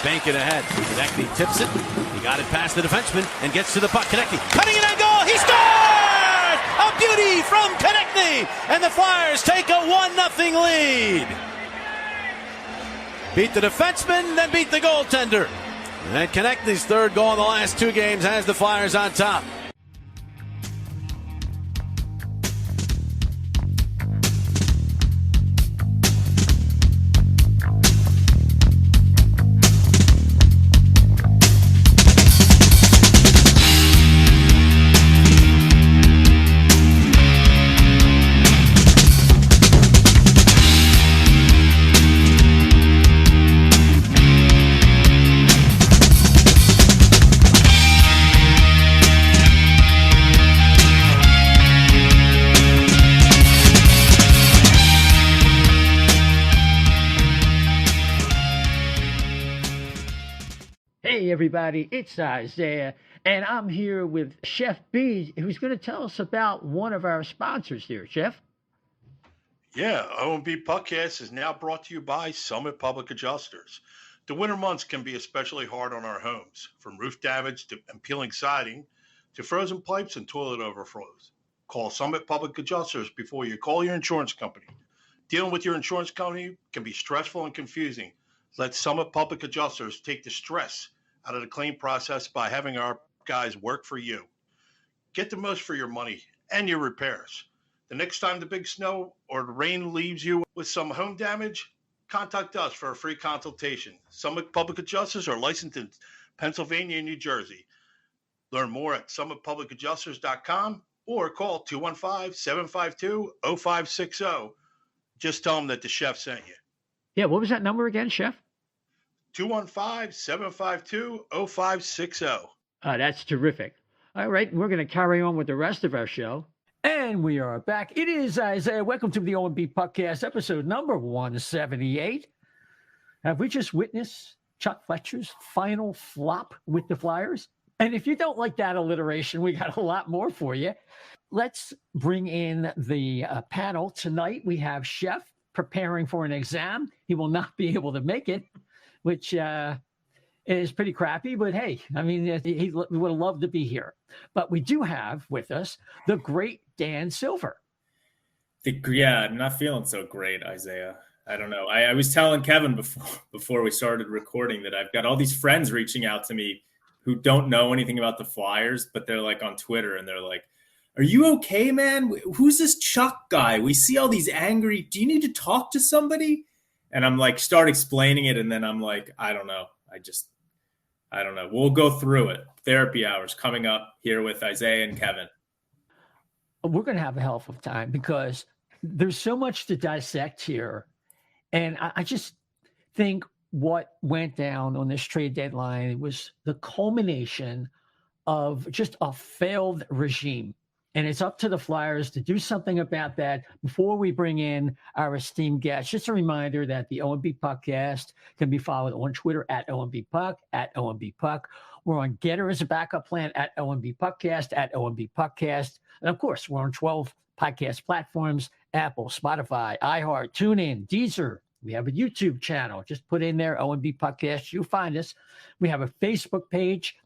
banking ahead. Konechny tips it. He got it past the defenseman and gets to the puck. Konechny cutting it on goal. He scored! A beauty from Konechny, and the Flyers take a 1-0 lead. Beat the defenseman, then beat the goaltender. And Konechny's third goal in the last 2 games has the Flyers on top. Hey everybody, it's Isaiah, and I'm here with Chef B, who's going to tell us about one of our sponsors here. Chef? Yeah, O&B Puckcast is now brought to you by Summit Public Adjusters. The winter months can be especially hard on our homes, from roof damage and peeling siding to frozen pipes and toilet overflows. Call Summit Public Adjusters before you call your insurance company. Dealing with your insurance company can be stressful and confusing. Let Summit Public Adjusters take the stress out of the claim process by having our guys work for you. Get the most for your money and your repairs. The next time the big snow or the rain leaves you with some home damage, contact us for a free consultation. Summit Public Adjusters are licensed in Pennsylvania and New Jersey. Learn more at summitpublicadjusters.com or call 215-752-0560. Just tell them that the chef sent you. Yeah, what was that number again, Chef? 215-752-0560. That's terrific. All right, we're going to carry on with the rest of our show. And we are back. It is Isaiah. Welcome to the O&B Puckcast, episode number 178. Have we just witnessed Chuck Fletcher's final flop with the Flyers? And if you don't like that alliteration, we got a lot more for you. Let's bring in the panel. Tonight we have Chef preparing for an exam. He will not be able to make it, which is pretty crappy, but hey, I mean, he would have loved to be here. But we do have with us the great Dan Silver. Yeah, I'm not feeling so great, Isaiah. I don't know. I was telling Kevin before we started recording that I've got all these friends reaching out to me who don't know anything about the Flyers, but they're like on Twitter and they're like, "Are you okay, man? Who's this Chuck guy? We see all these angry. Do you need to talk to somebody?" And I'm like, start explaining it. And then I'm like, I don't know. I don't know. We'll go through it. Therapy hours coming up here with Isaiah and Kevin. We're going to have a hell of a time because there's so much to dissect here. And I just think what went down on this trade deadline was the culmination of just a failed regime. And it's up to the Flyers to do something about that before we bring in our esteemed guests. Just a reminder that the O&B Puckcast can be followed on Twitter at O&B Puck, at O&B Puck. We're on Getter as a backup plan at O&B Puckcast, at O&B Puckcast. And of course, we're on 12 podcast platforms, Apple, Spotify, iHeart, TuneIn, Deezer. We have a YouTube channel. Just put in there, O&B Puckcast. You'll find us. We have a Facebook page.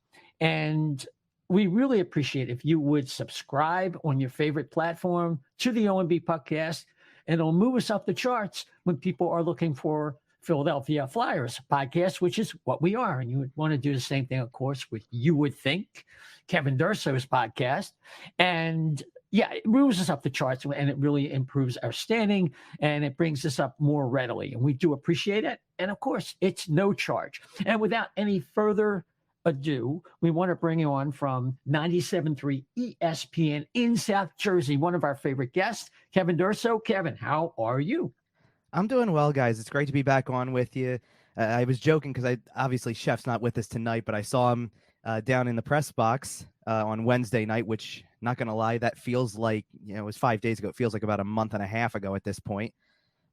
And we really appreciate if you would subscribe on your favorite platform to the O&B Puckcast, and it'll move us up the charts when people are looking for Philadelphia Flyers podcast, which is what we are. And you would want to do the same thing, of course, with You Would Think, Kevin Durso's podcast. And yeah, it moves us up the charts and it really improves our standing and it brings us up more readily. And we do appreciate it. And of course, it's no charge. And without any further ado, we want to bring you on from 97.3 ESPN in South Jersey, one of our favorite guests, Kevin Durso. Kevin, how are you? I'm doing well, guys. It's great to be back on with you. I was joking because obviously Chef's not with us tonight, but I saw him down in the press box on Wednesday night, which, not going to lie, that feels like, it was 5 days ago. It feels like about a month and a half ago at this point.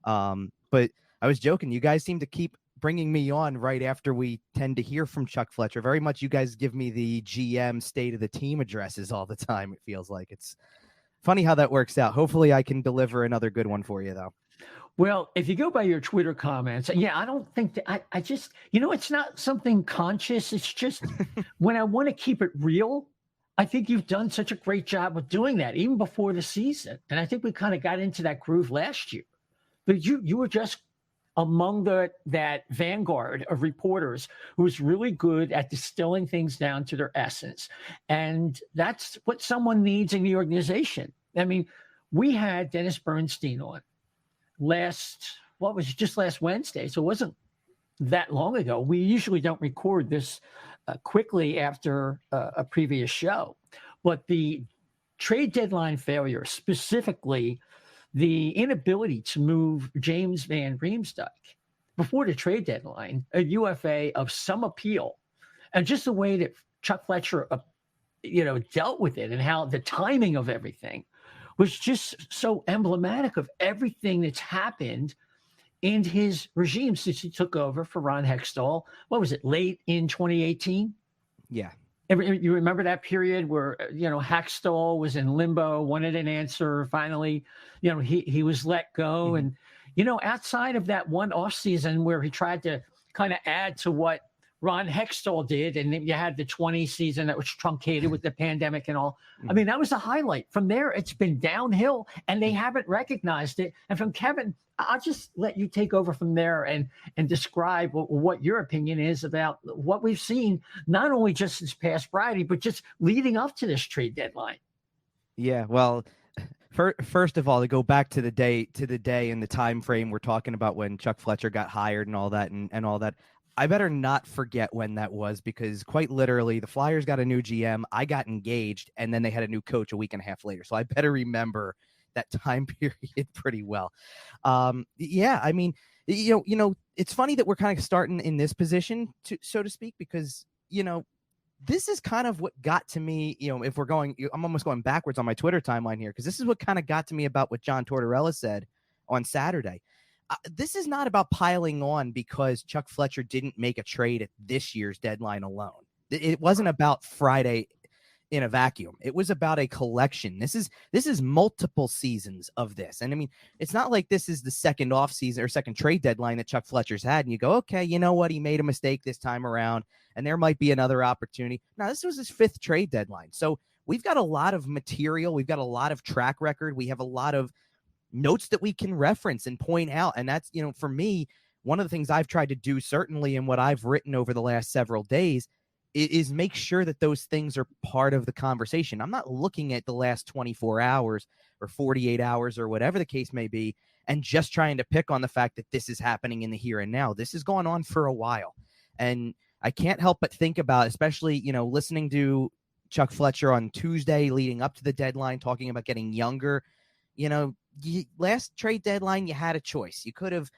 But I was joking. You guys seem to keep bringing me on right after we tend to hear from Chuck Fletcher. Very much you guys give me the GM state of the team addresses all the time. It feels like it's funny how that works out. Hopefully I can deliver another good one for you, though. Well, if you go by your Twitter comments, yeah, I don't think that I just, it's not something conscious. It's just when I want to keep it real, I think you've done such a great job of doing that even before the season. And I think we kind of got into that groove last year. But you were just among that vanguard of reporters who was really good at distilling things down to their essence. And that's what someone needs in the organization. I mean, we had Dennis Bernstein on last Wednesday. So it wasn't that long ago. We usually don't record this quickly after a previous show, but the trade deadline failure, specifically the inability to move James Van Riemsdyk before the trade deadline, a UFA of some appeal, and just the way that Chuck Fletcher, dealt with it and how the timing of everything was just so emblematic of everything that's happened in his regime since he took over for Ron Hextall. What was it, late in 2018? Yeah. You remember that period where, Hextall was in limbo, wanted an answer. Finally, he was let go. Mm-hmm. And, outside of that one offseason where he tried to kind of add to what Ron Hextall did, and then you had the 20 season that was truncated with the pandemic and all. I mean, that was a highlight. From there, it's been downhill, and they haven't recognized it. And from Kevin, I'll just let you take over from there and describe what your opinion is about what we've seen, not only just this past Friday, but just leading up to this trade deadline. Yeah, well, first of all, to go back to the day and the time frame we're talking about when Chuck Fletcher got hired and all that and all that. I better not forget when that was, because quite literally the Flyers got a new GM, I got engaged, and then they had a new coach a week and a half later. So I better remember that time period pretty well. Yeah, I mean, it's funny that we're kind of starting in this position, so to speak, because, this is kind of what got to me, if we're going, I'm almost going backwards on my Twitter timeline here, because this is what kind of got to me about what John Tortorella said on Saturday. This is not about piling on because Chuck Fletcher didn't make a trade at this year's deadline alone. It wasn't about Friday in a vacuum. It was about a collection. This is multiple seasons of this. And I mean, it's not like this is the second off season or second trade deadline that Chuck Fletcher's had. And you go, okay, you know what? He made a mistake this time around and there might be another opportunity. Now, this was his fifth trade deadline. So we've got a lot of material. We've got a lot of track record. We have a lot of notes that we can reference and point out. And that's, for me, one of the things I've tried to do, certainly in what I've written over the last several days, is make sure that those things are part of the conversation. I'm not looking at the last 24 hours or 48 hours or whatever the case may be and just trying to pick on the fact that this is happening in the here and now. This has gone on for a while. And I can't help but think about, especially, listening to Chuck Fletcher on Tuesday leading up to the deadline, talking about getting younger. Last trade deadline, you had a choice. You could have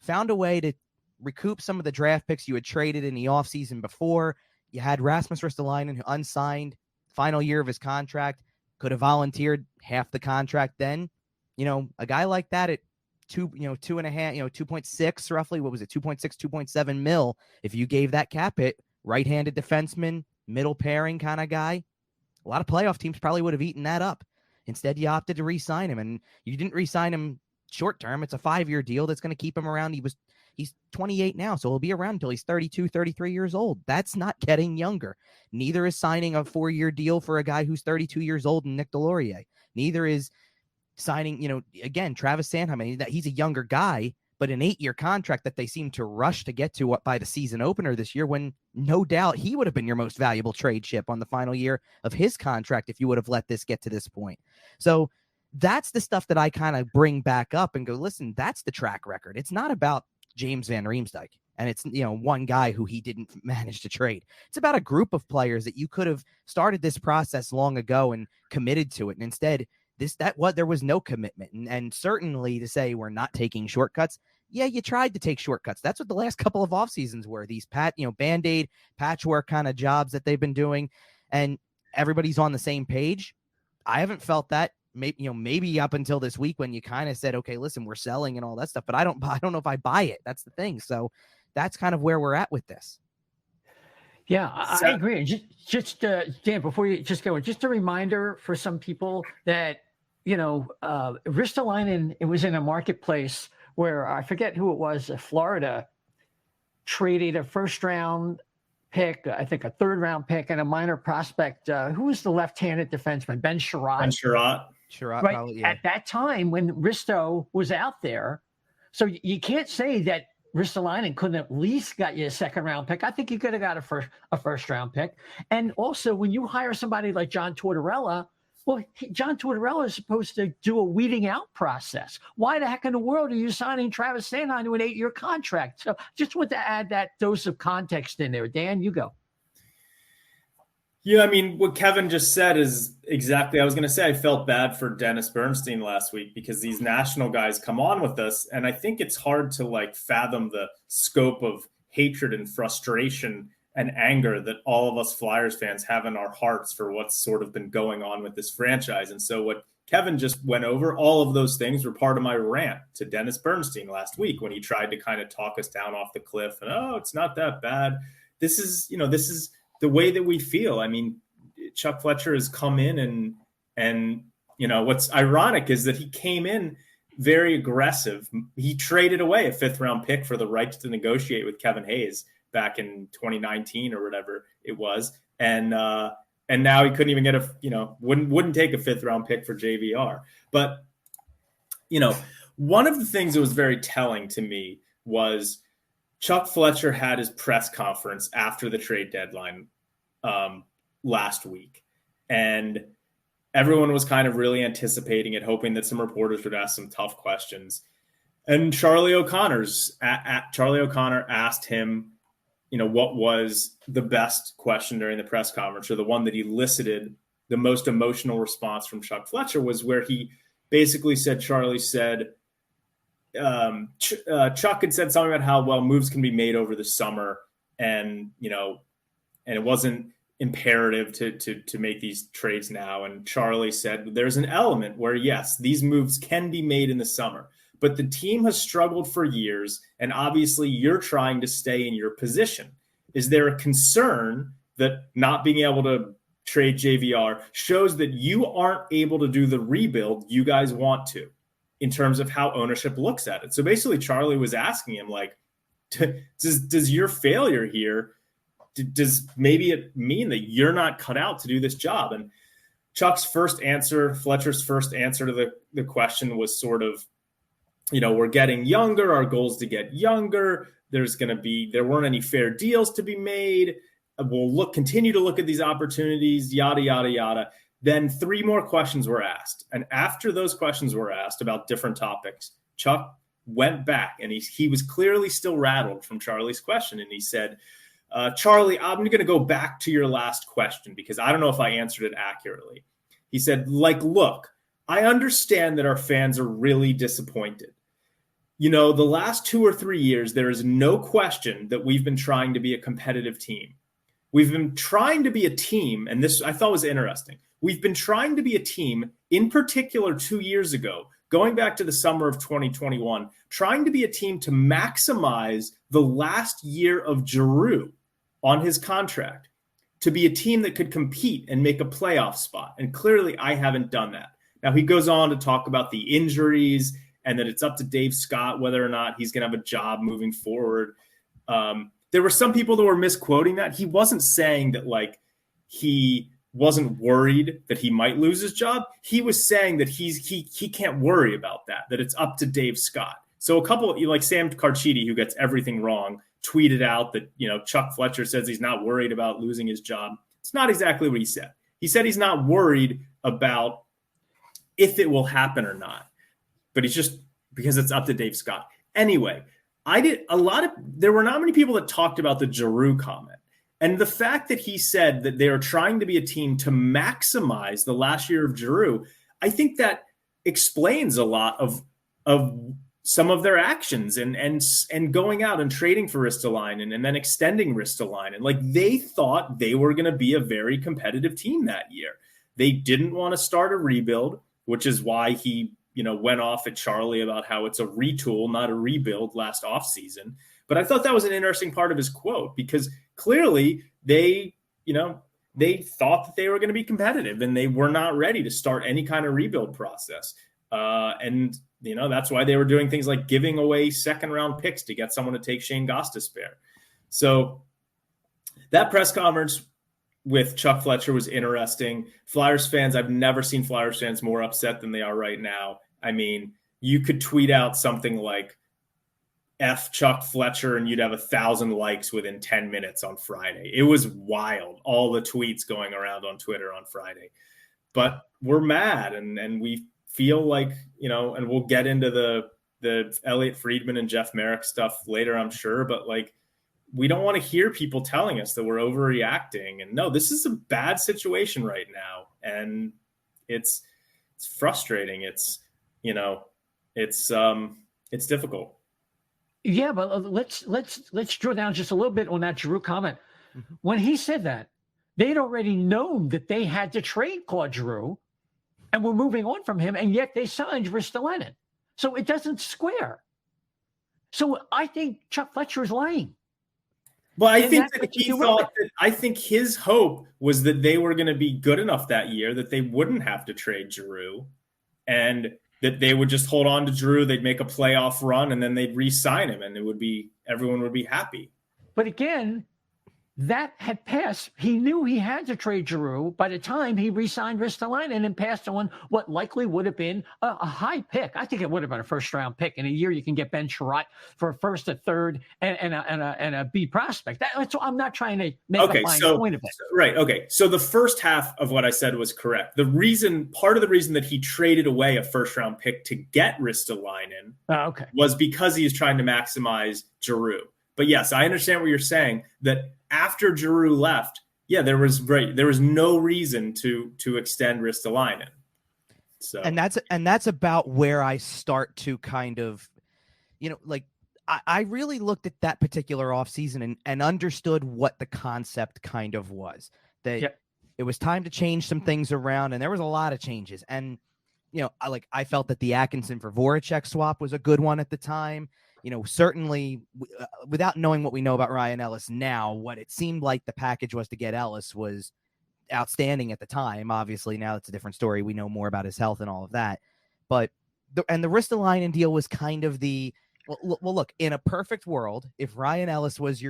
found a way to recoup some of the draft picks you had traded in the offseason before. You had Rasmus Ristolainen, who unsigned, final year of his contract, could have volunteered half the contract then. A guy like that at 2.5, 2.6 roughly, what was it, 2.6, 2.7 mil, if you gave that cap hit, right-handed defenseman, middle pairing kind of guy, a lot of playoff teams probably would have eaten that up. Instead, you opted to re-sign him, and you didn't re-sign him short-term. It's a 5-year deal that's going to keep him around. He's 28 now, so he'll be around until he's 32, 33 years old. That's not getting younger. Neither is signing a 4-year deal for a guy who's 32 years old and Nick Delorier. Neither is signing, again, Travis Sanheim. He's a younger guy, but an 8-year contract that they seem to rush to get to by the season opener this year, when no doubt he would have been your most valuable trade chip on the final year of his contract if you would have let this get to this point. So that's the stuff that I kind of bring back up and go, listen, that's the track record. It's not about James Van Riemsdyk and it's, one guy who he didn't manage to trade. It's about a group of players that you could have started this process long ago and committed to it. And instead, there was no commitment. And certainly to say we're not taking shortcuts. Yeah, you tried to take shortcuts. That's what the last couple of off seasons were. These Band-Aid patchwork kind of jobs that they've been doing, and everybody's on the same page. I haven't felt that. Maybe up until this week when you kind of said, okay, listen, we're selling and all that stuff, but I don't know if I buy it. That's the thing. So that's kind of where we're at with this. Yeah, I agree. Just Dan, before you just go, just a reminder for some people that, Ristolainen, it was in a marketplace where I forget who it was, Florida traded a first-round pick, I think a third-round pick, and a minor prospect. Who was the left-handed defenseman? Ben Sherratt. Ben Sherratt. Sherratt, right? probably, yeah. At that time when Risto was out there. So you can't say that Ristolainen couldn't at least got you a second-round pick. I think you could have got a first-round pick. And also, when you hire somebody like John Tortorella, well, John Tortorella is supposed to do a weeding out process. Why the heck in the world are you signing Travis Sanheim to an 8-year contract? So just want to add that dose of context in there. Dan, you go. Yeah, I mean, what Kevin just said is exactly, I was going to say, I felt bad for Dennis Bernstein last week because these national guys come on with us. And I think it's hard to like fathom the scope of hatred and frustration and anger that all of us Flyers fans have in our hearts for what's sort of been going on with this franchise. And so what Kevin just went over, all of those things were part of my rant to Dennis Bernstein last week when he tried to kind of talk us down off the cliff and, oh, it's not that bad. This is the way that we feel. I mean, Chuck Fletcher has come in and what's ironic is that he came in very aggressive. He traded away a 5th-round pick for the right to negotiate with Kevin Hayes back in 2019 or whatever it was. And now he couldn't even get wouldn't take a 5th-round pick for JVR. But, one of the things that was very telling to me was Chuck Fletcher had his press conference after the trade deadline last week. And everyone was kind of really anticipating it, hoping that some reporters would ask some tough questions. And Charlie O'Connor asked him, what was the best question during the press conference, or the one that elicited the most emotional response from Chuck Fletcher was where he basically said, Charlie said, Chuck had said something about how, well, moves can be made over the summer and it wasn't imperative to make these trades now. And Charlie said, there's an element where, yes, these moves can be made in the summer, but the team has struggled for years. And obviously you're trying to stay in your position. Is there a concern that not being able to trade JVR shows that you aren't able to do the rebuild you guys want to, in terms of how ownership looks at it? So basically Charlie was asking him, like, does your failure here, does maybe it mean that you're not cut out to do this job? And Fletcher's first answer to the question was sort of, we're getting younger. Our goal is to get younger. There weren't any fair deals to be made. We'll continue to look at these opportunities, yada, yada, yada. Then 3 more questions were asked. And after those questions were asked about different topics, Chuck went back and he was clearly still rattled from Charlie's question. And he said, Charlie, I'm going to go back to your last question because I don't know if I answered it accurately. He said, look, I understand that our fans are really disappointed. The last 2 or 3 years, there is no question that we've been trying to be a competitive team. We've been trying to be a team, and this I thought was interesting. We've been trying to be a team, in particular 2 years ago, going back to the summer of 2021, trying to be a team to maximize the last year of Giroux on his contract, to be a team that could compete and make a playoff spot. And clearly I haven't done that. Now he goes on to talk about the injuries and that it's up to Dave Scott whether or not he's going to have a job moving forward. There were some people that were misquoting that. He wasn't saying that he wasn't worried that he might lose his job. He was saying that he can't worry about that it's up to Dave Scott. So a couple like Sam Carchidi, who gets everything wrong, tweeted out that, Chuck Fletcher says he's not worried about losing his job. It's not exactly what he said. He said he's not worried about if it will happen or not, but he's just because it's up to Dave Scott. Anyway, there were not many people that talked about the Giroux comment. And the fact that he said that they are trying to be a team to maximize the last year of Giroux, I think that explains a lot of some of their actions and going out and trading for Ristolainen and then extending Ristolainen. Like they thought they were going to be a very competitive team that year. They didn't want to start a rebuild, which is why he, went off at Charlie about how it's a retool, not a rebuild last offseason. But I thought that was an interesting part of his quote because clearly they thought that they were going to be competitive and they were not ready to start any kind of rebuild process. And that's why they were doing things like giving away second-round picks to get someone to take Shane Gostisbehere. So that press conference with Chuck Fletcher was interesting. Flyers fans, I've never seen Flyers fans more upset than they are right now. I mean, you could tweet out something like F Chuck Fletcher and you'd have 1,000 likes within 10 minutes on Friday. It was wild, all the tweets going around on Twitter on Friday. But we're mad and we feel like, and we'll get into the Elliot Friedman and Jeff Merrick stuff later, I'm sure, but like, we don't want to hear people telling us that we're overreacting. And no, this is a bad situation right now. And it's frustrating. It's difficult. Yeah, but let's drill down just a little bit on that Giroux comment. Mm-hmm. When he said that, they'd already known that they had to trade Claude Giroux and were moving on from him, and yet they signed Ristolainen. So it doesn't square. So I think Chuck Fletcher is lying. Well, I think his hope was that they were going to be good enough that year that they wouldn't have to trade Giroux and that they would just hold on to Giroux. They'd make a playoff run and then they'd re-sign him and everyone would be happy. But again, that had passed. He knew he had to trade Giroux by the time he re-signed Ristolainen and passed on what likely would have been a high pick. I think it would have been a first-round pick. In a year, you can get Ben Sherratt for a first, a third, and a B prospect. That's I'm not trying to make a fine point of it. Right. Okay. So the first half of what I said was correct. Part of the reason that he traded away a first-round pick to get Ristolainen was because he was trying to maximize Giroux. But yes, I understand what you're saying, that after Giroux left, there was no reason to extend Ristolainen. So and that's about where I start to kind of, I really looked at that particular offseason and understood what the concept kind of was. That it was time to change some things around, and there was a lot of changes. And I felt that the Atkinson for Voracek swap was a good one at the time. Certainly without knowing what we know about Ryan Ellis now, what it seemed like the package was to get Ellis was outstanding at the time. Obviously, now it's a different story. We know more about his health and all of that. But the Ristolainen deal was kind of look, in a perfect world, if Ryan Ellis was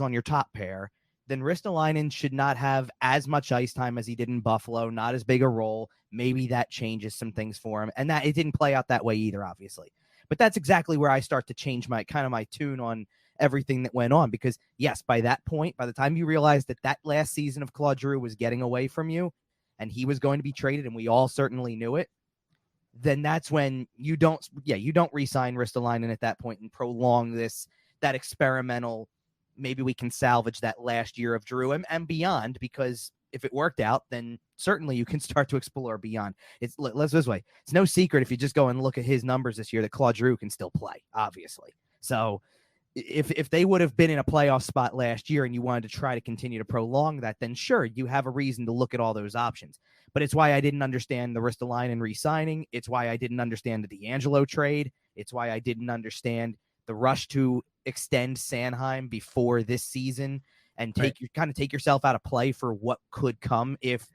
on your top pair, then Ristolainen should not have as much ice time as he did in Buffalo, not as big a role. Maybe that changes some things for him. And that it didn't play out that way either, obviously. But that's exactly where I start to change my tune on everything that went on. Because, yes, by that point, by the time you realized that last season of Claude Giroux was getting away from you and he was going to be traded, and we all certainly knew it, then that's when you don't re-sign Ristolainen at that point and prolong that experimental, maybe we can salvage that last year of Giroux and beyond, because if it worked out, then certainly you can start to explore beyond. Let's this way. It's no secret if you just go and look at his numbers this year that Claude Giroux can still play, obviously. So if they would have been in a playoff spot last year and you wanted to try to continue to prolong that, then sure, you have a reason to look at all those options. But it's why I didn't understand the Ristolainen re-signing. It's why I didn't understand the DeAngelo trade. It's why I didn't understand the rush to extend Sanheim before this season and take yourself out of play for what could come if,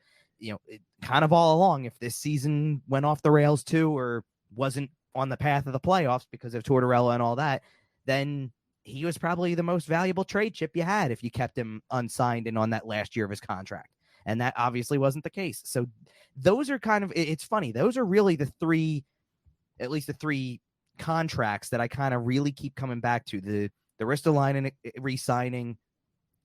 kind of all along, if this season went off the rails too, or wasn't on the path of the playoffs because of Tortorella and all that, then he was probably the most valuable trade chip you had if you kept him unsigned and on that last year of his contract. And that obviously wasn't the case. So those are it's funny. Those are really the three contracts that I kind of really keep coming back to. The Ristolainen re-signing,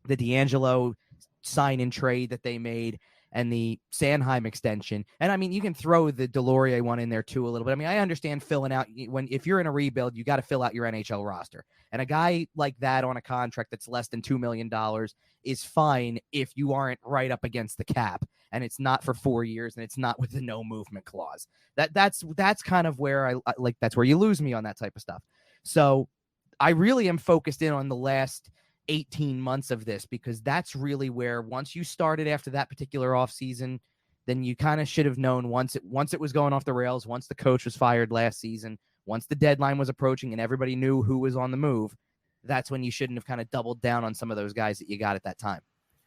the DeAngelo sign-in trade that they made, and the Sanheim extension. And I mean, you can throw the Delorier one in there too a little bit. I mean, I understand filling out if you're in a rebuild, you got to fill out your NHL roster. And a guy like that on a contract that's less than $2 million is fine if you aren't right up against the cap and it's not for 4 years and it's not with the no movement clause. That's kind of where I like, that's where you lose me on that type of stuff. So I really am focused in on the last 18 months of this, because that's really where, once you started after that particular offseason, then you kind of should have known once it was going off the rails, once the coach was fired last season, once the deadline was approaching and everybody knew who was on the move, that's when you shouldn't have kind of doubled down on some of those guys that you got at that time.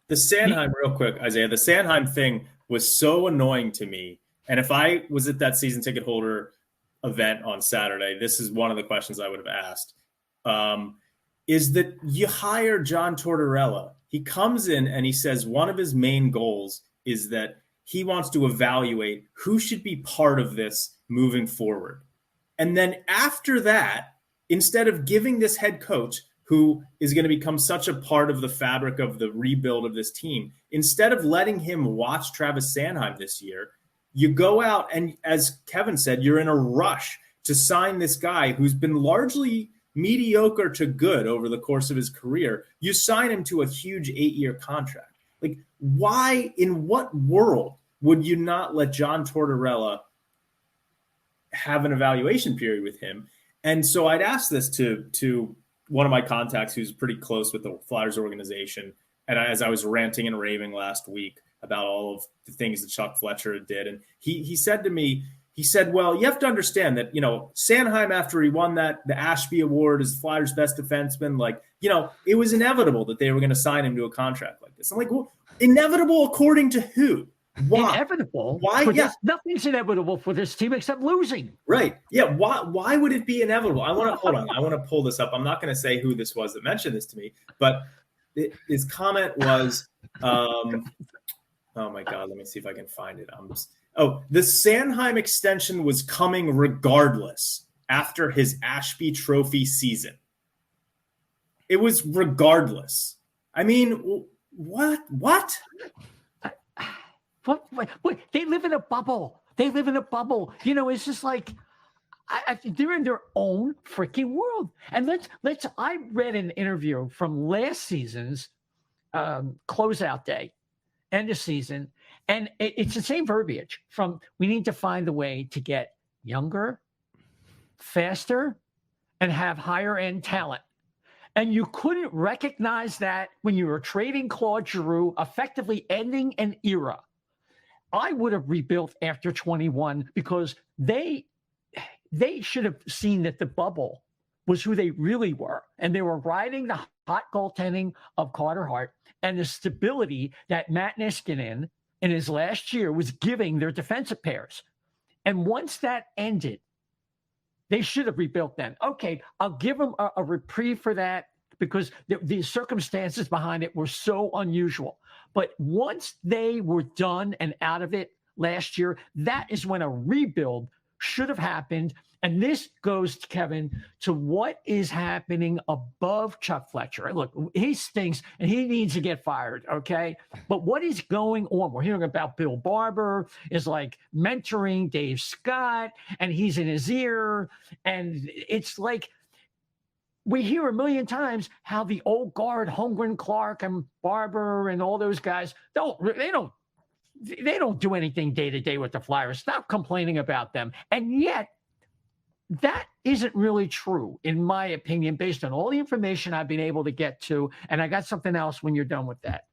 The Sanheim, real quick, Isaiah, the Sanheim thing was so annoying to me. And if I was at that season ticket holder event on Saturday, this is one of the questions I would have asked, is that you hire John Tortorella. He comes in and he says one of his main goals is that he wants to evaluate who should be part of this moving forward. And then after that, instead of giving this head coach, who is going to become such a part of the fabric of the rebuild of this team, instead of letting him watch Travis Sanheim this year, you go out and, as Kevin said, you're in a rush to sign this guy who's been largely mediocre to good over the course of his career. You sign him to a huge 8-year contract. Like, why, in what world would you not let John Tortorella have an evaluation period with him? And so I'd ask this to one of my contacts who's pretty close with the Flyers organization. And as I was ranting and raving last week about all of the things that Chuck Fletcher did, and he said to me, he said, well, you have to understand that, Sanheim, after he won the Ashby Award as Flyers' best defenseman, it was inevitable that they were going to sign him to a contract like this. I'm like, well, inevitable according to who? Why? Inevitable? Why? Yeah. Nothing's inevitable for this team except losing. Right. Yeah. Why would it be inevitable? Hold on. I want to pull this up. I'm not going to say who this was that mentioned this to me, but his comment was, oh my God, let me see if I can find it. The Sanheim extension was coming regardless after his Ashby Trophy season. It was regardless. I mean, what? What? They live in a bubble. It's just like they're in their own freaking world. And I read an interview from last season's closeout day, end of season. And it's the same verbiage from, we need to find a way to get younger, faster, and have higher end talent. And you couldn't recognize that when you were trading Claude Giroux, effectively ending an era. I would have rebuilt after 21 because they should have seen that the bubble was who they really were. And they were riding the hot goaltending of Carter Hart and the stability that Matt Niskanen in his last year was giving their defensive pairs. And once that ended, they should have rebuilt then. Okay, I'll give them a reprieve for that because the circumstances behind it were so unusual. But once they were done and out of it last year, that is when a rebuild should have happened. And this goes, Kevin, to what is happening above Chuck Fletcher. Look, he stinks and he needs to get fired, okay? But what is going on? We're hearing about Bill Barber is like mentoring Dave Scott, and he's in his ear. And it's like we hear a million times how the old guard, Holmgren, Clark, and Barber and all those guys, they don't do anything day to day with the Flyers. Stop complaining about them. And yet, that isn't really true, in my opinion, based on all the information I've been able to get to. And I got something else when you're done with that.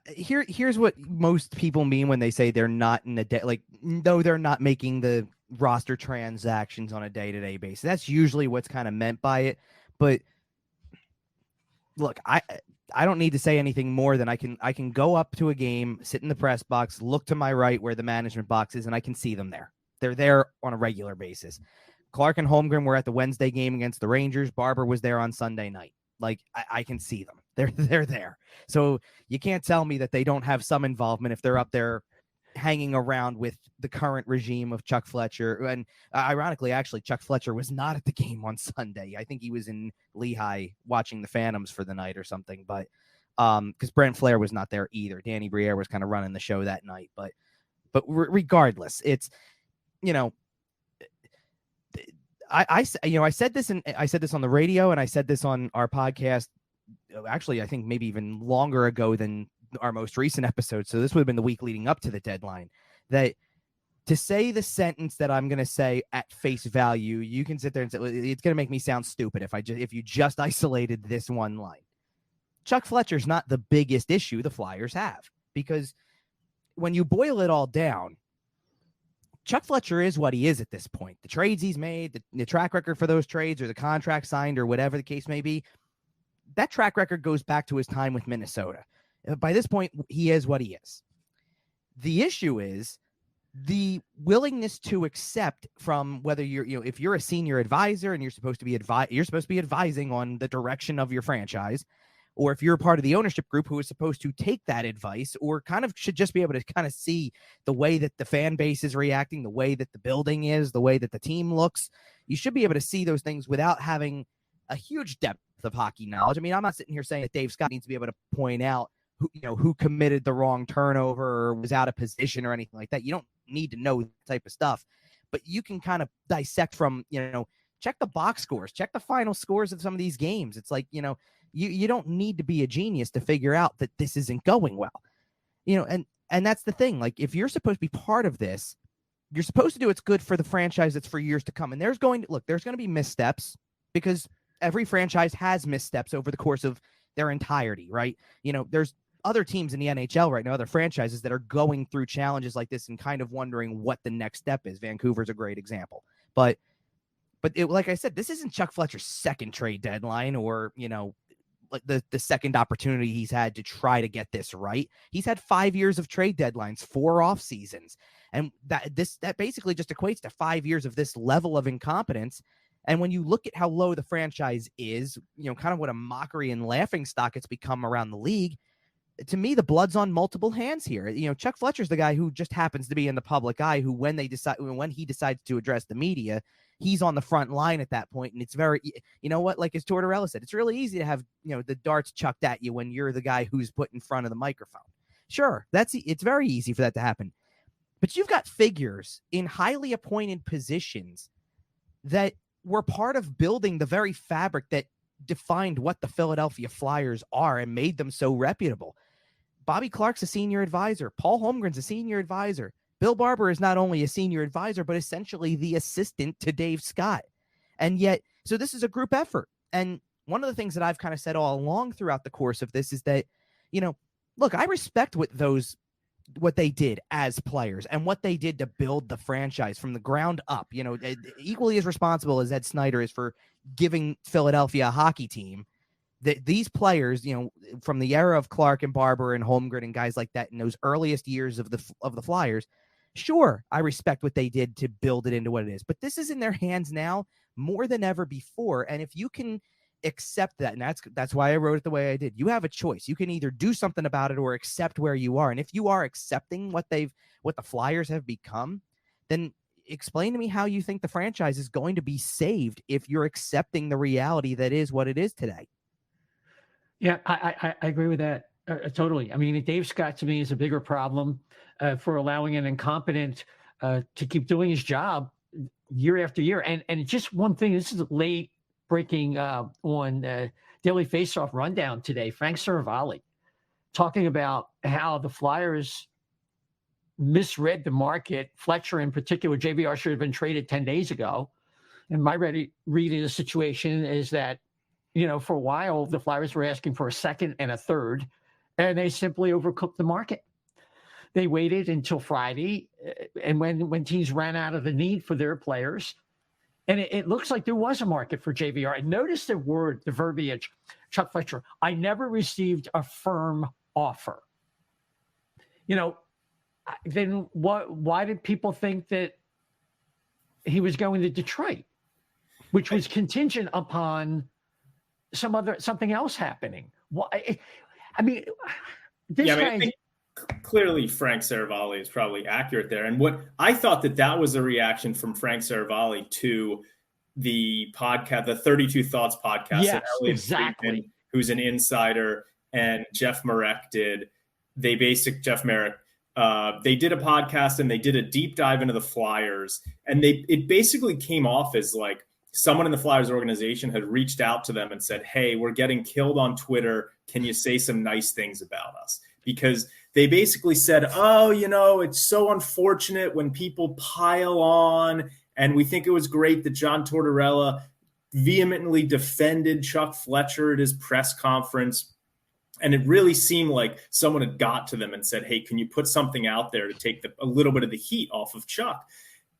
Here's what most people mean when they say they're not in a day. Like, no, they're not making the roster transactions on a day-to-day basis. That's usually what's kind of meant by it. But look, I don't need to say anything more than I can go up to a game, sit in the press box, look to my right where the management box is, and I can see them there. They're there on a regular basis. Clark and Holmgren were at the Wednesday game against the Rangers. Barber was there on Sunday night. Like, I can see them. They're there. So you can't tell me that they don't have some involvement if they're up there hanging around with the current regime of Chuck Fletcher. And ironically, actually, Chuck Fletcher was not at the game on Sunday. I think he was in Lehigh watching the Phantoms for the night or something. But because Brent Flair was not there either. Danny Briere was kind of running the show that night. But regardless, it's, I said this on the radio, and I said this on our podcast. Actually, I think maybe even longer ago than our most recent episode. So this would have been the week leading up to the deadline. That to say the sentence that I'm going to say at face value, you can sit there and say it's going to make me sound stupid if you just isolated this one line. Chuck Fletcher's not the biggest issue the Flyers have, because when you boil it all down, Chuck Fletcher is what he is at this point. The trades he's made, the track record for those trades, or the contract signed, or whatever the case may be, that track record goes back to his time with Minnesota. By this point, he is what he is. The issue is the willingness to accept from whether if you're a senior advisor and you're supposed to be advising on the direction of your franchise, or if you're part of the ownership group who is supposed to take that advice, or kind of should just be able to kind of see the way that the fan base is reacting, the way that the building is, the way that the team looks. You should be able to see those things without having a huge depth of hockey knowledge. I mean, I'm not sitting here saying that Dave Scott needs to be able to point out who committed the wrong turnover or was out of position or anything like that. You don't need to know that type of stuff, but you can kind of dissect from, check the box scores, check the final scores of some of these games. It's like, you don't need to be a genius to figure out that this isn't going well, and that's the thing. Like, if you're supposed to be part of this, you're supposed to do what's good for the franchise that's for years to come. And there's going to be missteps, because every franchise has missteps over the course of their entirety, right? There's other teams in the NHL right now, other franchises that are going through challenges like this and kind of wondering what the next step is. Vancouver's a great example. But like I said, this isn't Chuck Fletcher's second trade deadline, or, like the second opportunity he's had to try to get this right. He's had 5 years of trade deadlines, 4 off seasons. And that basically just equates to 5 years of this level of incompetence. And when you look at how low the franchise is, kind of what a mockery and laughing stock it's become around the league, to me, the blood's on multiple hands here. Chuck Fletcher's the guy who just happens to be in the public eye, who when he decides to address the media, he's on the front line at that point. And it's very, like as Tortorella said, it's really easy to have, the darts chucked at you when you're the guy who's put in front of the microphone. Sure, it's very easy for that to happen. But you've got figures in highly appointed positions that were part of building the very fabric that defined what the Philadelphia Flyers are and made them so reputable. Bobby Clark's a senior advisor. Paul Holmgren's a senior advisor. Bill Barber is not only a senior advisor, but essentially the assistant to Dave Scott. And yet, so this is a group effort. And one of the things that I've kind of said all along throughout the course of this is that, look, I respect what they did as players and what they did to build the franchise from the ground up. Equally as responsible as Ed Snyder is for giving Philadelphia a hockey team. These players, from the era of Clark and Barber and Holmgren and guys like that in those earliest years of the Flyers, sure, I respect what they did to build it into what it is. But this is in their hands now more than ever before. And if you can accept that, and that's why I wrote it the way I did, you have a choice. You can either do something about it or accept where you are. And if you are accepting what the Flyers have become, then explain to me how you think the franchise is going to be saved if you're accepting the reality that is what it is today. Yeah, I agree with that totally. I mean, Dave Scott to me is a bigger problem for allowing an incompetent to keep doing his job year after year. And just one thing, this is late breaking on Daily Faceoff Rundown today. Frank Saravalli talking about how the Flyers misread the market. Fletcher in particular, JVR should have been traded 10 days ago. And my reading of the situation is that, for a while, the Flyers were asking for a second and a third, and they simply overcooked the market. They waited until Friday, and when teams ran out of the need for their players, and it looks like there was a market for JVR. And notice the verbiage, Chuck Fletcher, I never received a firm offer. Then why did people think that he was going to Detroit, which was contingent upon something else happening? Why? I mean, I think clearly Frank Saravalli is probably accurate there. And what I thought that was a reaction from Frank Saravalli to the podcast, the 32 Thoughts podcast. Yes, that Elliot exactly. Friedman, who's an insider, and Jeff Marek did. They did a podcast and they did a deep dive into the Flyers, and it basically came off as like someone in the Flyers organization had reached out to them and said, hey, we're getting killed on Twitter. Can you say some nice things about us? Because they basically said, it's so unfortunate when people pile on. And we think it was great that John Tortorella vehemently defended Chuck Fletcher at his press conference. And it really seemed like someone had got to them and said, hey, can you put something out there to take a little bit of the heat off of Chuck?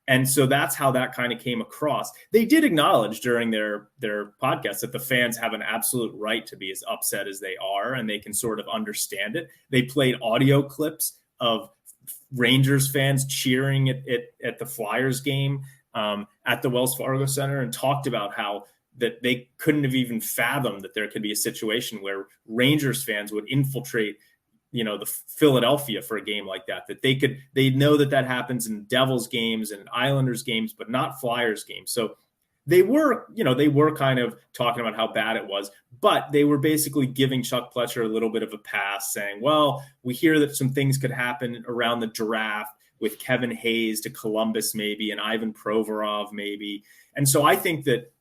And so that's how that kind of came across. They did acknowledge during their podcast that the fans have an absolute right to be as upset as they are, and they can sort of understand it. They played audio clips of Rangers fans cheering at the Flyers game at the Wells Fargo Center, and talked about how that they couldn't have even fathomed that there could be a situation where Rangers fans would infiltrate, the Philadelphia for a game like that, they know that happens in Devils games and Islanders games, but not Flyers games. So they were kind of talking about how bad it was, but they were basically giving Chuck Fletcher a little bit of a pass, saying, well, we hear that some things could happen around the draft with Kevin Hayes to Columbus maybe, and Ivan Provorov maybe. And so I think that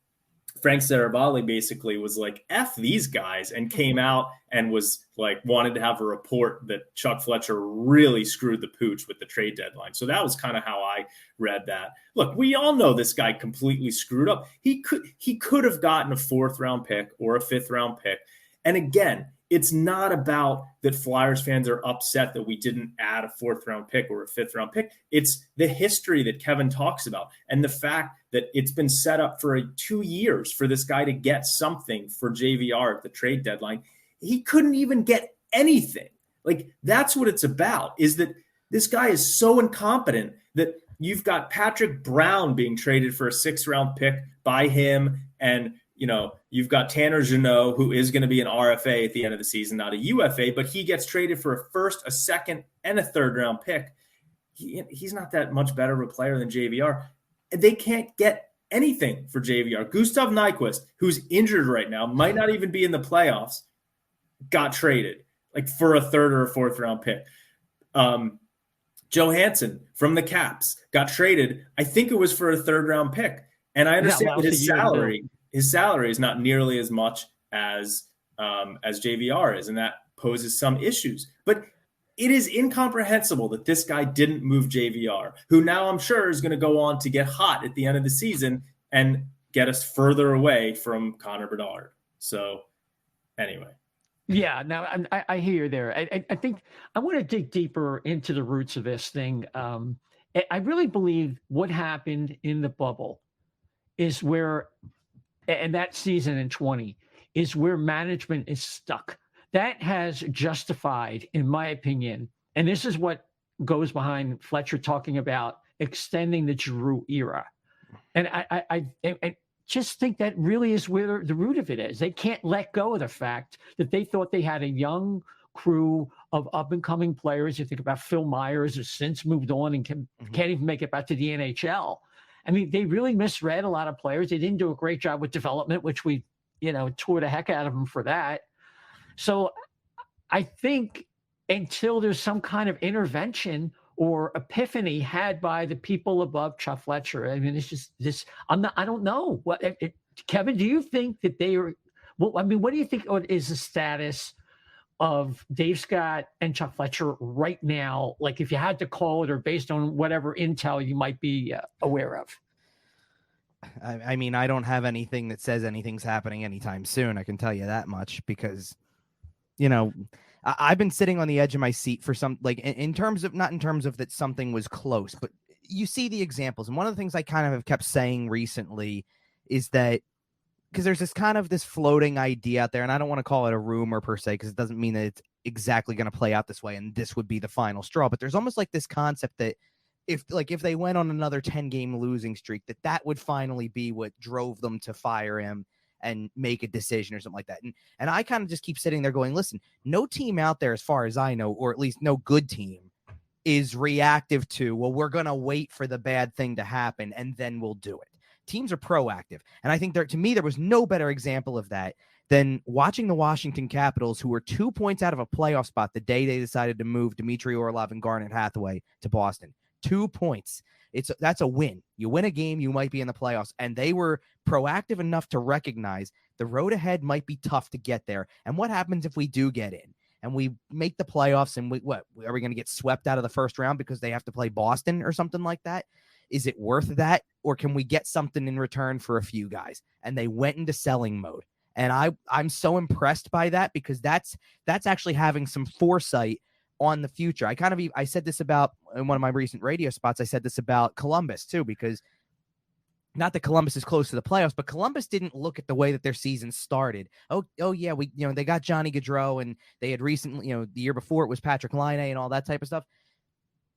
Frank Saravalli basically was like, F these guys, and came out and was like, wanted to have a report that Chuck Fletcher really screwed the pooch with the trade deadline. So that was kind of how I read that. Look, we all know this guy completely screwed up. He could have gotten a 4th round pick or a 5th round pick. And again, it's not about that Flyers fans are upset that we didn't add a 4th round pick or a 5th round pick. It's the history that Kevin talks about, and the fact that it's been set up for 2 years for this guy to get something for JVR at the trade deadline. He couldn't even get anything. Like, that's what it's about, is that this guy is so incompetent that you've got Patrick Brown being traded for a 6th round pick by him, and you've got Tanner Jeannot, who is going to be an RFA at the end of the season, not a UFA, but he gets traded for a 1st, a 2nd, and a 3rd round pick. He's not that much better of a player than JVR. They can't get anything for JVR. Gustav Nyquist, who's injured right now, might not even be in the playoffs, got traded like for a 3rd or a 4th round pick. Johansson from the Caps got traded. I think it was for a 3rd round pick. And I understand that his salary is not nearly as much as JVR is, and that poses some issues. But it is incomprehensible that this guy didn't move JVR, who now I'm sure is going to go on to get hot at the end of the season and get us further away from Connor Bedard. So anyway. Yeah, now I hear you there. I think I want to dig deeper into the roots of this thing. I really believe what happened in the bubble is where, and that season in 20, is where management is stuck. That has justified, in my opinion, and this is what goes behind Fletcher talking about extending the Giroux era. And I just think that really is where the root of it is. They can't let go of the fact that they thought they had a young crew of up-and-coming players. You think about Phil Myers, who's since moved on and can't even make it back to the NHL. I mean, they really misread a lot of players. They didn't do a great job with development, which we, tore the heck out of them for that. So I think until there's some kind of intervention or epiphany had by the people above Chuck Fletcher, I mean, it's just this. I don't know. Kevin, do you think that they are? Well, I mean, what do you think is the status of Dave Scott and Chuck Fletcher right now? Like, if you had to call it, or based on whatever intel you might be aware of. I mean, I don't have anything that says anything's happening anytime soon. I can tell you that much because, I've been sitting on the edge of my seat for some, like, in terms of, not in terms of that something was close, but you see the examples. And one of the things I kind of have kept saying recently is that, because there's this floating idea out there, and I don't want to call it a rumor per se, because it doesn't mean that it's exactly going to play out this way and this would be the final straw. But there's almost like this concept that if they went on another 10-game losing streak, that would finally be what drove them to fire him and make a decision or something like that. And I kind of just keep sitting there going, listen, no team out there, as far as I know, or at least no good team, is reactive to, well, we're going to wait for the bad thing to happen and then we'll do it. Teams are proactive. And I think to me, there was no better example of that than watching the Washington Capitals, who were 2 points out of a playoff spot the day they decided to move Dmitry Orlov and Garnet Hathaway to Boston. 2 points. That's a win. You win a game, you might be in the playoffs. And they were proactive enough to recognize the road ahead might be tough to get there. And what happens if we do get in and we make the playoffs and are we going to get swept out of the first round because they have to play Boston or something like that? Is it worth that? Or can we get something in return for a few guys? And they went into selling mode. And I'm so impressed by that, because that's actually having some foresight on the future. I said this about, in one of my recent radio spots, I said this about Columbus too, because not that Columbus is close to the playoffs, but Columbus didn't look at the way that their season started. Oh yeah, they got Johnny Gaudreau, and they had recently, the year before it was Patrick Laine and all that type of stuff.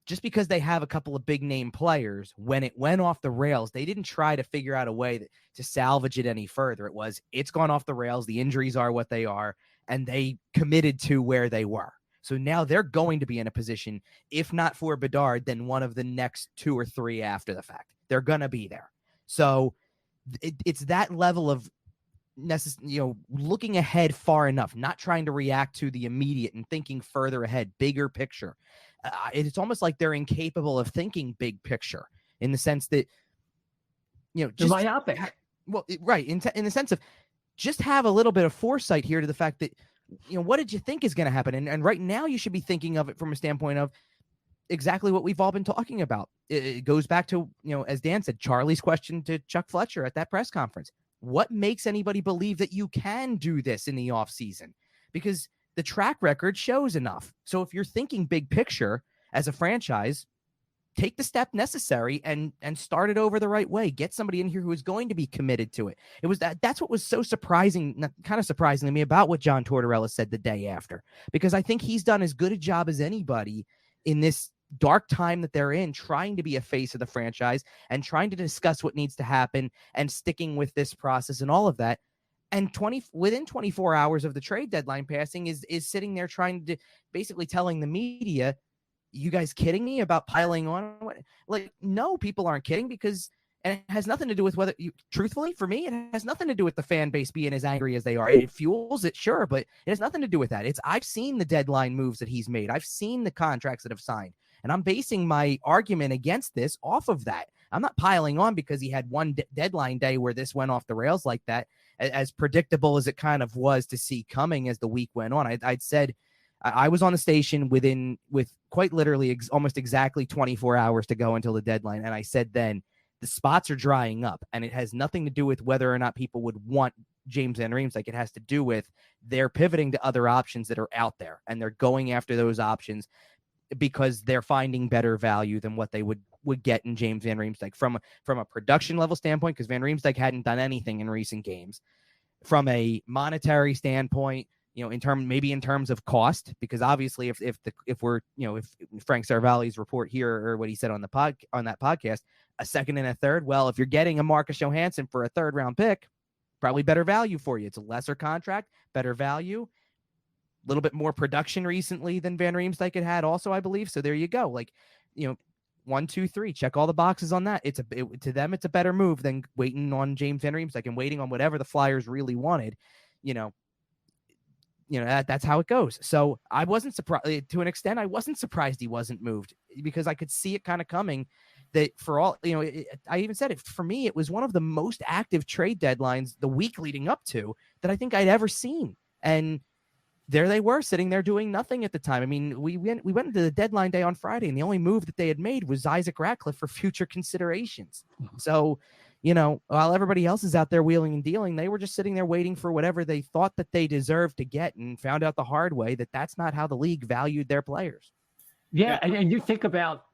just because they have a couple of big name players, when it went off the rails, they didn't try to figure out a way to salvage it any further. It's gone off the rails. The injuries are what they are, and they committed to where they were. So now they're going to be in a position, if not for Bedard, then one of the next 2 or 3 after the fact. They're going to be there. So it's that level of looking ahead far enough, not trying to react to the immediate and thinking further ahead, bigger picture. It's almost like they're incapable of thinking big picture in the sense that, just myopic. Right. In the sense of just have a little bit of foresight here to the fact that, what did you think is going to happen? And right now you should be thinking of it from a standpoint of exactly what we've all been talking about. It goes back to, as Dan said, Charlie's question to Chuck Fletcher at that press conference. What makes anybody believe that you can do this in the offseason? Because the track record shows enough. So if you're thinking big picture as a franchise, take the step necessary and start it over the right way. Get somebody in here who is going to be committed to it. That's what was so surprising, kind of surprising to me about what John Tortorella said the day after, because I think he's done as good a job as anybody in this dark time that they're in, trying to be a face of the franchise and trying to discuss what needs to happen and sticking with this process and all of that. And within 24 hours of the trade deadline passing is sitting there trying to basically telling the media, you guys kidding me about piling on? Like, no, people aren't kidding, because, and it has nothing to do with whether truthfully, for me, it has nothing to do with the fan base being as angry as they are. It fuels it, sure, but it has nothing to do with that. I've seen the deadline moves that he's made. I've seen the contracts that have signed, and I'm basing my argument against this off of that. I'm not piling on because he had one deadline day where this went off the rails like that, as predictable as it kind of was to see coming as the week went on. I'd said I was on the station with quite literally almost exactly 24 hours to go until the deadline. And I said then, the spots are drying up, and it has nothing to do with whether or not people would want James Van Riemsdyk. Like, it has to do with they're pivoting to other options that are out there, and they're going after those options because they're finding better value than what they would get in James Van Riemsdyk from a production level standpoint, because Van Riemsdyk hadn't done anything in recent games. From a monetary standpoint, in terms of cost, because obviously if Frank Saravalli's report here, or what he said on that podcast, a second and a third, well, if you're getting a Marcus Johansson for a 3rd round pick, probably better value for you. It's a lesser contract, better value, a little bit more production recently than Van Riemsdyk had also, I believe. So there you go. Like, 1, 2, 3, check all the boxes on that. To them, it's a better move than waiting on James Van Riemsdyk and waiting on whatever the Flyers really wanted. That's how it goes. So I wasn't surprised to an extent. I wasn't surprised he wasn't moved, because I could see it kind of coming. That for all, I even said it, for me, it was one of the most active trade deadlines the week leading up to that I think I'd ever seen. And there they were sitting there doing nothing at the time. I mean, we went into the deadline day on Friday, and the only move that they had made was Isaac Ratcliffe for future considerations. So, while everybody else is out there wheeling and dealing, they were just sitting there waiting for whatever they thought that they deserved to get, and found out the hard way that that's not how the league valued their players. Yeah, and you think about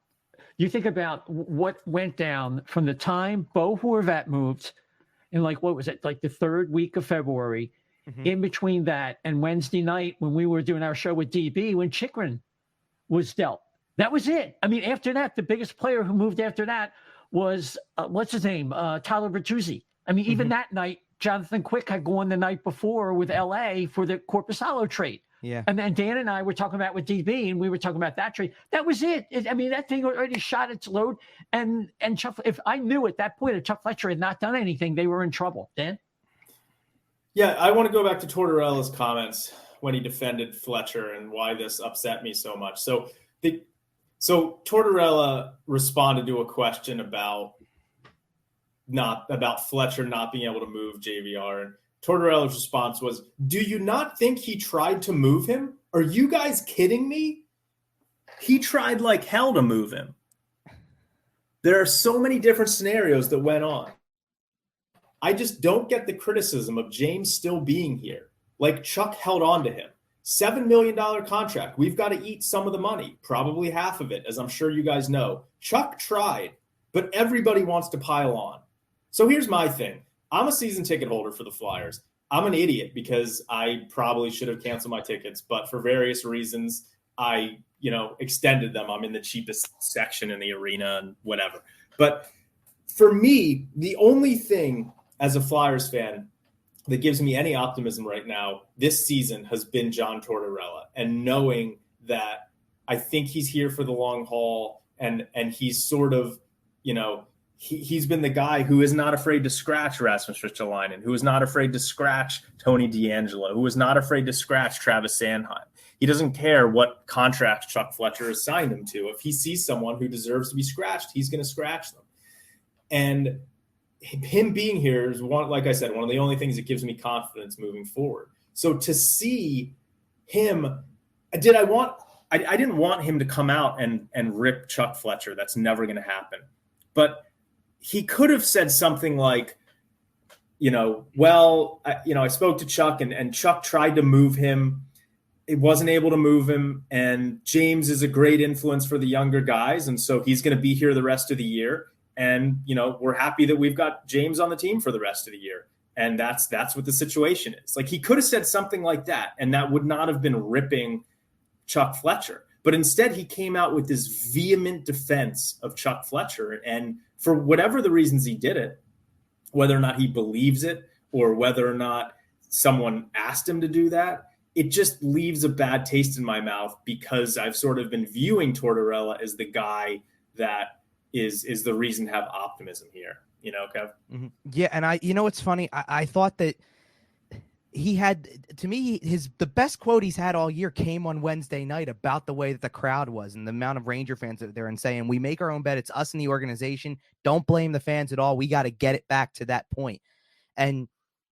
what went down from the time Bo Horvat moved in, like, what was it, like the 3rd week of February, in between that and Wednesday night when we were doing our show with DB, when Chychrun was dealt. That was it. I mean, after that, the biggest player who moved after that was, what's his name? Tyler Bertuzzi. I mean, even that night, Jonathan Quick had gone the night before with LA for the Korpisalo trade. Yeah. And then Dan and I were talking about with DB, and we were talking about that trade. That was it. I mean, that thing already shot its load. And Chuck, if I knew at that point that Chuck Fletcher had not done anything, they were in trouble. Dan? Yeah, I want to go back to Tortorella's comments when he defended Fletcher and why this upset me so much. So Tortorella responded to a question about Fletcher not being able to move JVR, and Tortorella's response was, "Do you not think he tried to move him? Are you guys kidding me? He tried like hell to move him. There are so many different scenarios that went on. I just don't get the criticism of James still being here. Like, Chuck held on to him. $7 million contract. We've got to eat some of the money, probably half of it, as I'm sure you guys know. Chuck tried, but everybody wants to pile on. So here's my thing. I'm a season ticket holder for the Flyers. I'm an idiot because I probably should have canceled my tickets, but for various reasons, I, extended them. I'm in the cheapest section in the arena and whatever. But for me, the only thing as a Flyers fan that gives me any optimism right now this season has been John Tortorella, and knowing that I think he's here for the long haul, and he's sort of, he's been the guy who is not afraid to scratch Rasmus Ristolainen, who is not afraid to scratch Tony DeAngelo, who is not afraid to scratch Travis Sanheim. He doesn't care what contract Chuck Fletcher has signed him to. If he sees someone who deserves to be scratched, he's going to scratch them. And him being here is, like I said, one of the only things that gives me confidence moving forward. So to see him, I didn't want him to come out and rip Chuck Fletcher. That's never going to happen. But he could have said something like, I spoke to Chuck and Chuck tried to move him. It wasn't able to move him. And James is a great influence for the younger guys. And so he's going to be here the rest of the year. And, we're happy that we've got James on the team for the rest of the year. And that's what the situation is. Like, he could have said something like that, and that would not have been ripping Chuck Fletcher. But instead, he came out with this vehement defense of Chuck Fletcher. And for whatever the reasons he did it, whether or not he believes it or whether or not someone asked him to do that, it just leaves a bad taste in my mouth, because I've sort of been viewing Tortorella as the guy that is the reason to have optimism here, Kev? Mm-hmm. Yeah. And it's funny. I thought that he had, to me, the best quote he's had all year came on Wednesday night about the way that the crowd was and the amount of Ranger fans out there, and saying, we make our own bet. It's us in the organization. Don't blame the fans at all. We got to get it back to that point. And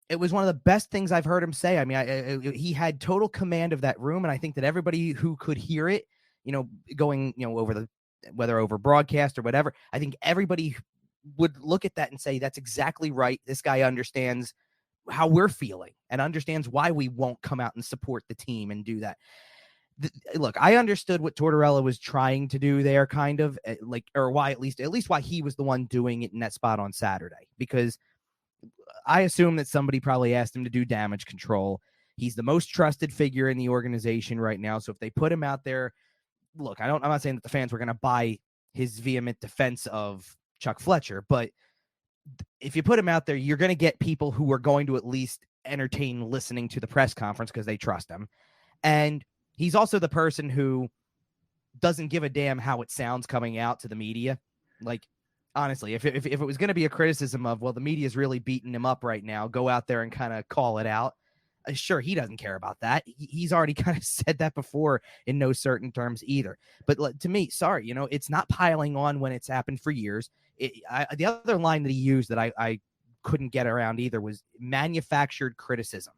it was one of the best things I've heard him say. I mean, he had total command of that room. And I think that everybody who could hear it, going, whether over broadcast or whatever, I think everybody would look at that and say, that's exactly right. This guy understands how we're feeling and understands why we won't come out and support the team and do that. Look, I understood what Tortorella was trying to do there, kind of or why at least why he was the one doing it in that spot on Saturday, because I assume that somebody probably asked him to do damage control. He's the most trusted figure in the organization right now. So if they put him out there, look, I'm not saying that the fans were going to buy his vehement defense of Chuck Fletcher, but if you put him out there, you're going to get people who are going to at least entertain listening to the press conference because they trust him. And he's also the person who doesn't give a damn how it sounds coming out to the media. Like, honestly, if it was going to be a criticism of, well, the media is really beating him up right now, go out there and kind of call it out. Sure, he doesn't care about that. He's already kind of said that before in no certain terms either. But to me, sorry, it's not piling on when it's happened for years. The other line that he used that I couldn't get around either was manufactured criticism.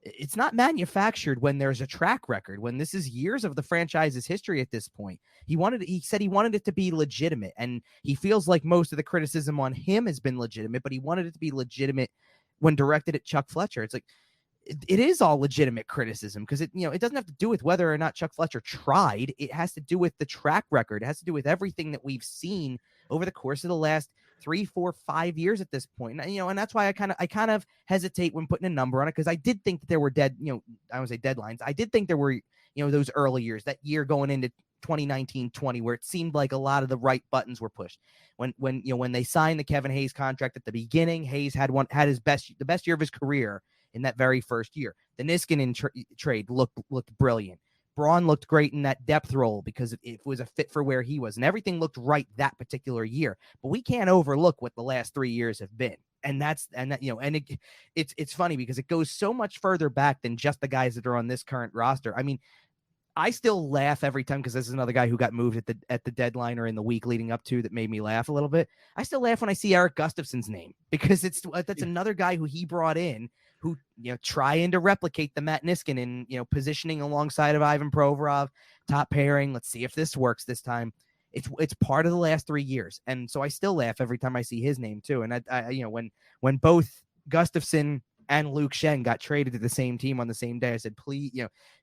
It's not manufactured when there's a track record, when this is years of the franchise's history at this point. He said he wanted it to be legitimate, and he feels like most of the criticism on him has been legitimate, but he wanted it to be legitimate when directed at Chuck Fletcher. It's like, it is all legitimate criticism, because it doesn't have to do with whether or not Chuck Fletcher tried. It has to do with the track record. It has to do with everything that we've seen over the course of the last 3, 4, 5 years at this point. And that's why I kind of hesitate when putting a number on it, because I did think that there were I don't say deadlines. I did think there were, those early years, that year going into 2019-20, where it seemed like a lot of the right buttons were pushed. When they signed the Kevin Hayes contract at the beginning, Hayes had the best year of his career in that very first year. The Niskanen trade looked brilliant. Braun looked great in that depth role because it was a fit for where he was, and everything looked right that particular year. But we can't overlook what the last 3 years have been. It's funny because it goes so much further back than just the guys that are on this current roster. I mean, I still laugh every time, because this is another guy who got moved at the deadline or in the week leading up to, that made me laugh a little bit. I still laugh when I see Eric Gustafsson's name, because that's another guy who he brought in, who, trying to replicate the Matt Niskanen, positioning alongside of Ivan Provorov, top pairing. Let's see if this works this time. It's part of the last 3 years. And so I still laugh every time I see his name too. And I when both Gustafsson and Luke Schenn got traded to the same team on the same day, I said, please,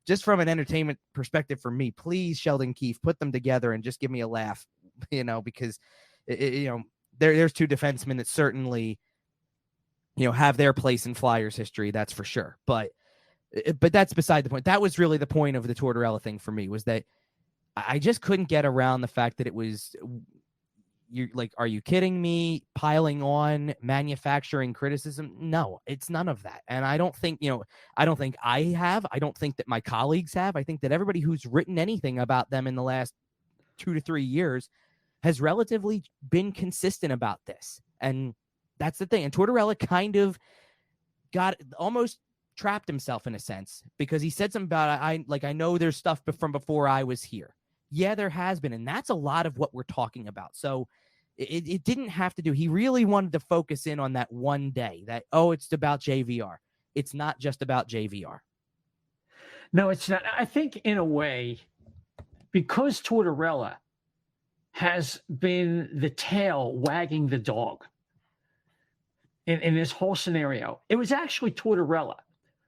just from an entertainment perspective for me, please, Sheldon Keefe, put them together and just give me a laugh, because there's two defensemen that certainly, have their place in Flyers history. That's for sure. But But that's beside the point. That was really the point of the Tortorella thing for me, was that I just couldn't get around the fact that it was, you're like, are you kidding me? Piling on, manufacturing criticism? No, it's none of that. And I don't think, I don't think I have. I don't think that my colleagues have. I think that everybody who's written anything about them in the last 2 to 3 years has relatively been consistent about this. And that's the thing. And Tortorella kind of got almost trapped himself in a sense, because he said something about, I know there's stuff from before I was here. Yeah, there has been. And that's a lot of what we're talking about. So it didn't have to do. He really wanted to focus in on that one day that, it's about JVR. It's not just about JVR. No, it's not. I think in a way, because Tortorella has been the tail wagging the dog in this whole scenario, it was actually Tortorella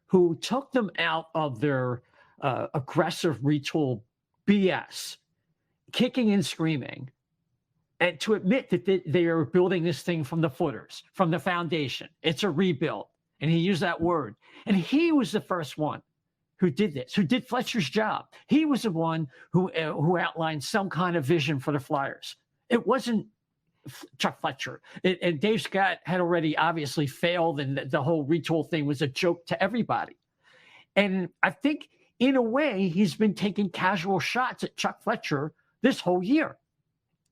who took them out of their aggressive retool BS, kicking and screaming, and to admit that they are building this thing from the footers, from the foundation. It's a rebuild. And he used that word. And he was the first one who did this, who did Fletcher's job. He was the one who outlined some kind of vision for the Flyers. It wasn't Chuck Fletcher. And Dave Scott had already obviously failed, and the whole retool thing was a joke to everybody. And I think, in a way, he's been taking casual shots at Chuck Fletcher this whole year.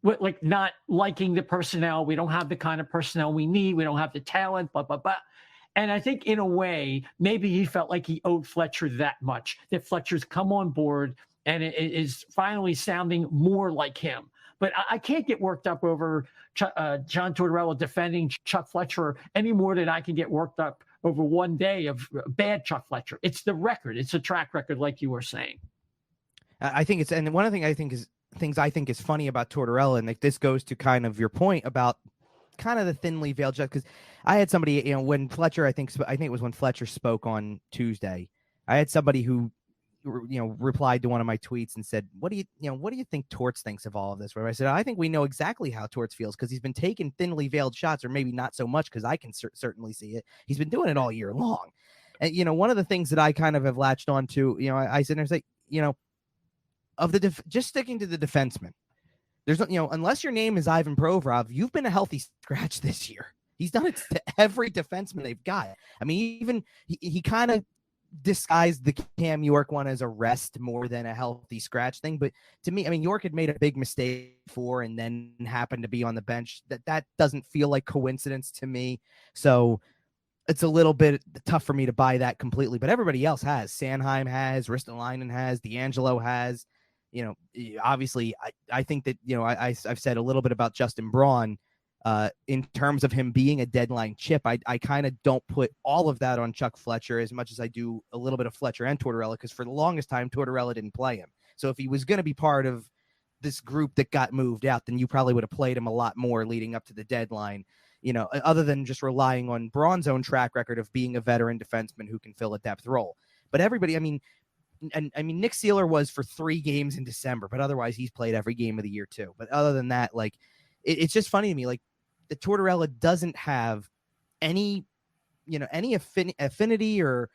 Like not liking the personnel. We don't have the kind of personnel we need. We don't have the talent, blah, blah, blah. And I think in a way, maybe he felt like he owed Fletcher that much, that Fletcher's come on board and it is finally sounding more like him. But I can't get worked up over John Tortorella defending Chuck Fletcher any more than I can get worked up over one day of bad Chuck Fletcher. It's the record. It's a track record, like you were saying. I think it's, and one of the things I think is funny about Tortorella, and like this goes to kind of your point about kind of the thinly veiled judge, because I had somebody, when Fletcher, I think it was when Fletcher spoke on Tuesday, I had somebody who, replied to one of my tweets and said, what do you think Torts thinks of all of this? Where I said, I think we know exactly how Torts feels, because he's been taking thinly veiled shots, or maybe not so much, because I can certainly see it. He's been doing it all year long. And, one of the things that I kind of have latched on to, I sit there and say, just sticking to the defenseman, there's unless your name is Ivan Provorov, you've been a healthy scratch this year. He's done it to every defenseman they've got. I mean, even he kind of disguised the Cam York one as a rest more than a healthy scratch thing. But to me, I mean, York had made a big mistake before and then happened to be on the bench. That doesn't feel like coincidence to me. So it's a little bit tough for me to buy that completely. But everybody else has. Sanheim has, Ristolainen has, D'Angelo has. Obviously, I think that, I've said a little bit about Justin Braun in terms of him being a deadline chip. I kind of don't put all of that on Chuck Fletcher as much as I do a little bit of Fletcher and Tortorella, because for the longest time, Tortorella didn't play him. So if he was going to be part of this group that got moved out, then you probably would have played him a lot more leading up to the deadline, other than just relying on Braun's own track record of being a veteran defenseman who can fill a depth role. But everybody, Nick Seeler was for 3 games in December, but otherwise he's played every game of the year too. But other than that, like, it's just funny to me, like, the Tortorella doesn't have any affinity or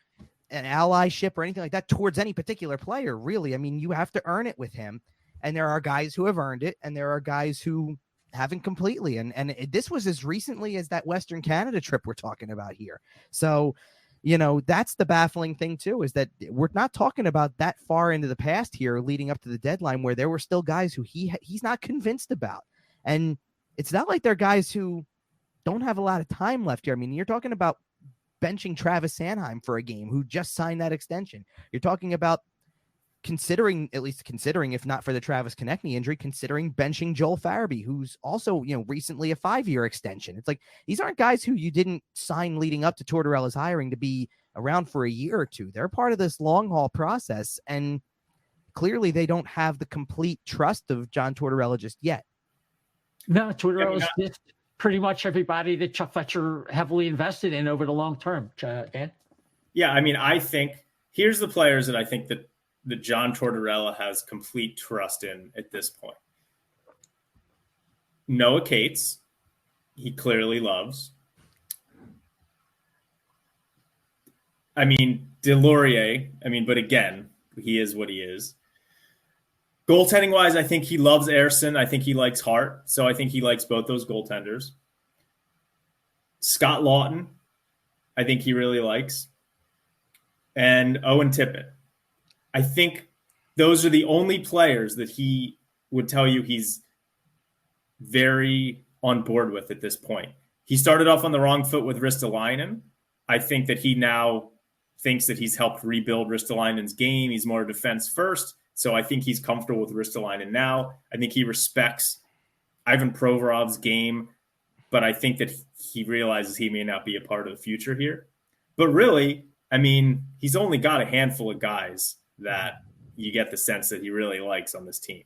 an allyship or anything like that towards any particular player, really. I mean, you have to earn it with him, and there are guys who have earned it, and there are guys who haven't completely. And this was as recently as that Western Canada trip we're talking about here. So, that's the baffling thing too, is that we're not talking about that far into the past here leading up to the deadline where there were still guys who he's not convinced about. And it's not like they're guys who don't have a lot of time left here. I mean, you're talking about benching Travis Sanheim for a game, who just signed that extension. You're talking about considering, if not for the Travis Konechny injury, considering benching Joel Farabee, who's also, recently a 5-year extension. It's like, these aren't guys who you didn't sign leading up to Tortorella's hiring to be around for a year or two. They're part of this long haul process, and clearly they don't have the complete trust of John Tortorella just yet. No, Tortorella's just pretty much everybody that Chuck Fletcher heavily invested in over the long term. Dan? Yeah, I think here's the players that I think that John Tortorella has complete trust in at this point. Noah Cates, he clearly loves. I mean, Delorier, but again, he is what he is. Goaltending wise, I think he loves Ersson. I think he likes Hart. So I think he likes both those goaltenders. Scott Lawton, I think he really likes. And Owen Tippett. I think those are the only players that he would tell you he's very on board with at this point. He started off on the wrong foot with Ristolainen. I think that he now thinks that he's helped rebuild Ristolainen's game. He's more defense first. So I think he's comfortable with Ristolainen now. I think he respects Ivan Provorov's game, but I think that he realizes he may not be a part of the future here. But really, he's only got a handful of guys that you get the sense that he really likes on this team.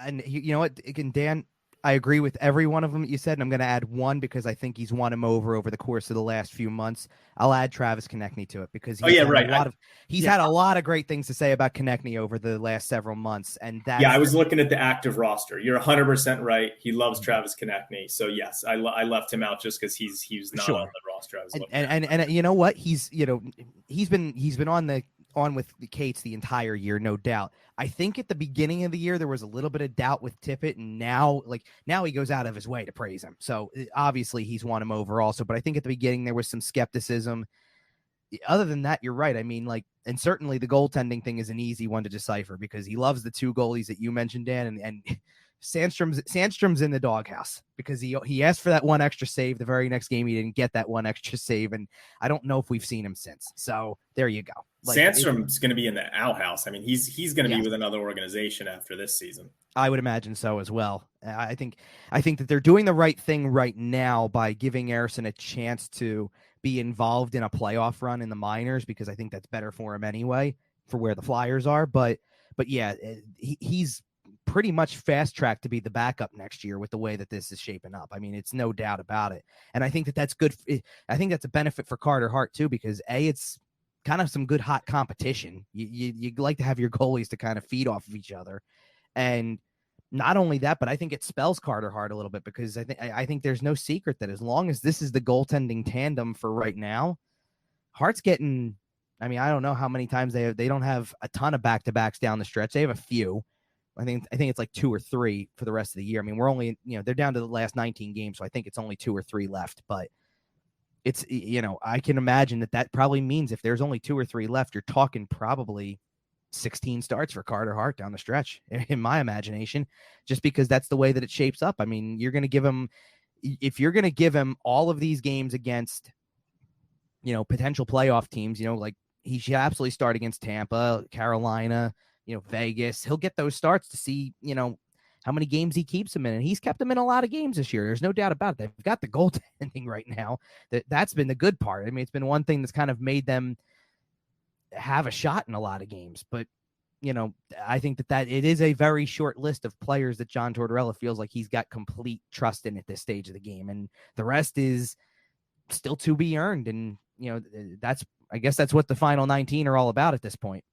And you know what, again, Dan, I agree with every one of them that you said, and I'm going to add one because I think he's won him over the course of the last few months. I'll add Travis Konechny to it because he's had a lot of great things to say about Konechny over the last several months. And I was looking at the active roster. You're 100% right. He loves Travis Konechny. So yes, I left him out just because he's not on the roster. I was looking and you know what? He's been on with the Cates the entire year, no doubt. I think at the beginning of the year there was a little bit of doubt with Tippett, and now he goes out of his way to praise him. So obviously he's won him over also, but I think at the beginning there was some skepticism. Other than that, you're right. And certainly the goaltending thing is an easy one to decipher because he loves the two goalies that you mentioned, Dan, and Sandstrom's in the doghouse because he asked for that one extra save. The very next game he didn't get that one extra save, and I don't know if we've seen him since. So there you go. Sandstrom's going to be in the outhouse. He's going to be with another organization after this season. I would imagine so as well. I think that they're doing the right thing right now by giving Ersson a chance to be involved in a playoff run in the minors because I think that's better for him anyway for where the Flyers are. But yeah, he's pretty much fast tracked to be the backup next year with the way that this is shaping up. It's no doubt about it. And I think that that's good. I think that's a benefit for Carter Hart too, because it's kind of some good hot competition. You like to have your goalies to kind of feed off of each other. And not only that, but I think it spells Carter Hart a little bit because I think there's no secret that as long as this is the goaltending tandem for right now, Hart's getting, I don't know how many times they don't have a ton of back-to-backs down the stretch. They have a few. I think it's like 2 or 3 for the rest of the year. We're only, they're down to the last 19 games, so I think it's only 2 or 3 left. But it's, I can imagine that probably means if there's only 2 or 3 left, you're talking probably 16 starts for Carter Hart down the stretch, in my imagination, just because that's the way that it shapes up. You're going to give him, if you're going to give him all of these games against, potential playoff teams, he should absolutely start against Tampa, Carolina, Vegas. He'll get those starts to see, how many games he keeps him in. And he's kept him in a lot of games this year. There's no doubt about it. They've got the goaltending right now. That's been the good part. It's been one thing that's kind of made them have a shot in a lot of games. But, I think that it is a very short list of players that John Tortorella feels like he's got complete trust in at this stage of the game. And the rest is still to be earned. And, I guess that's what the final 19 are all about at this point.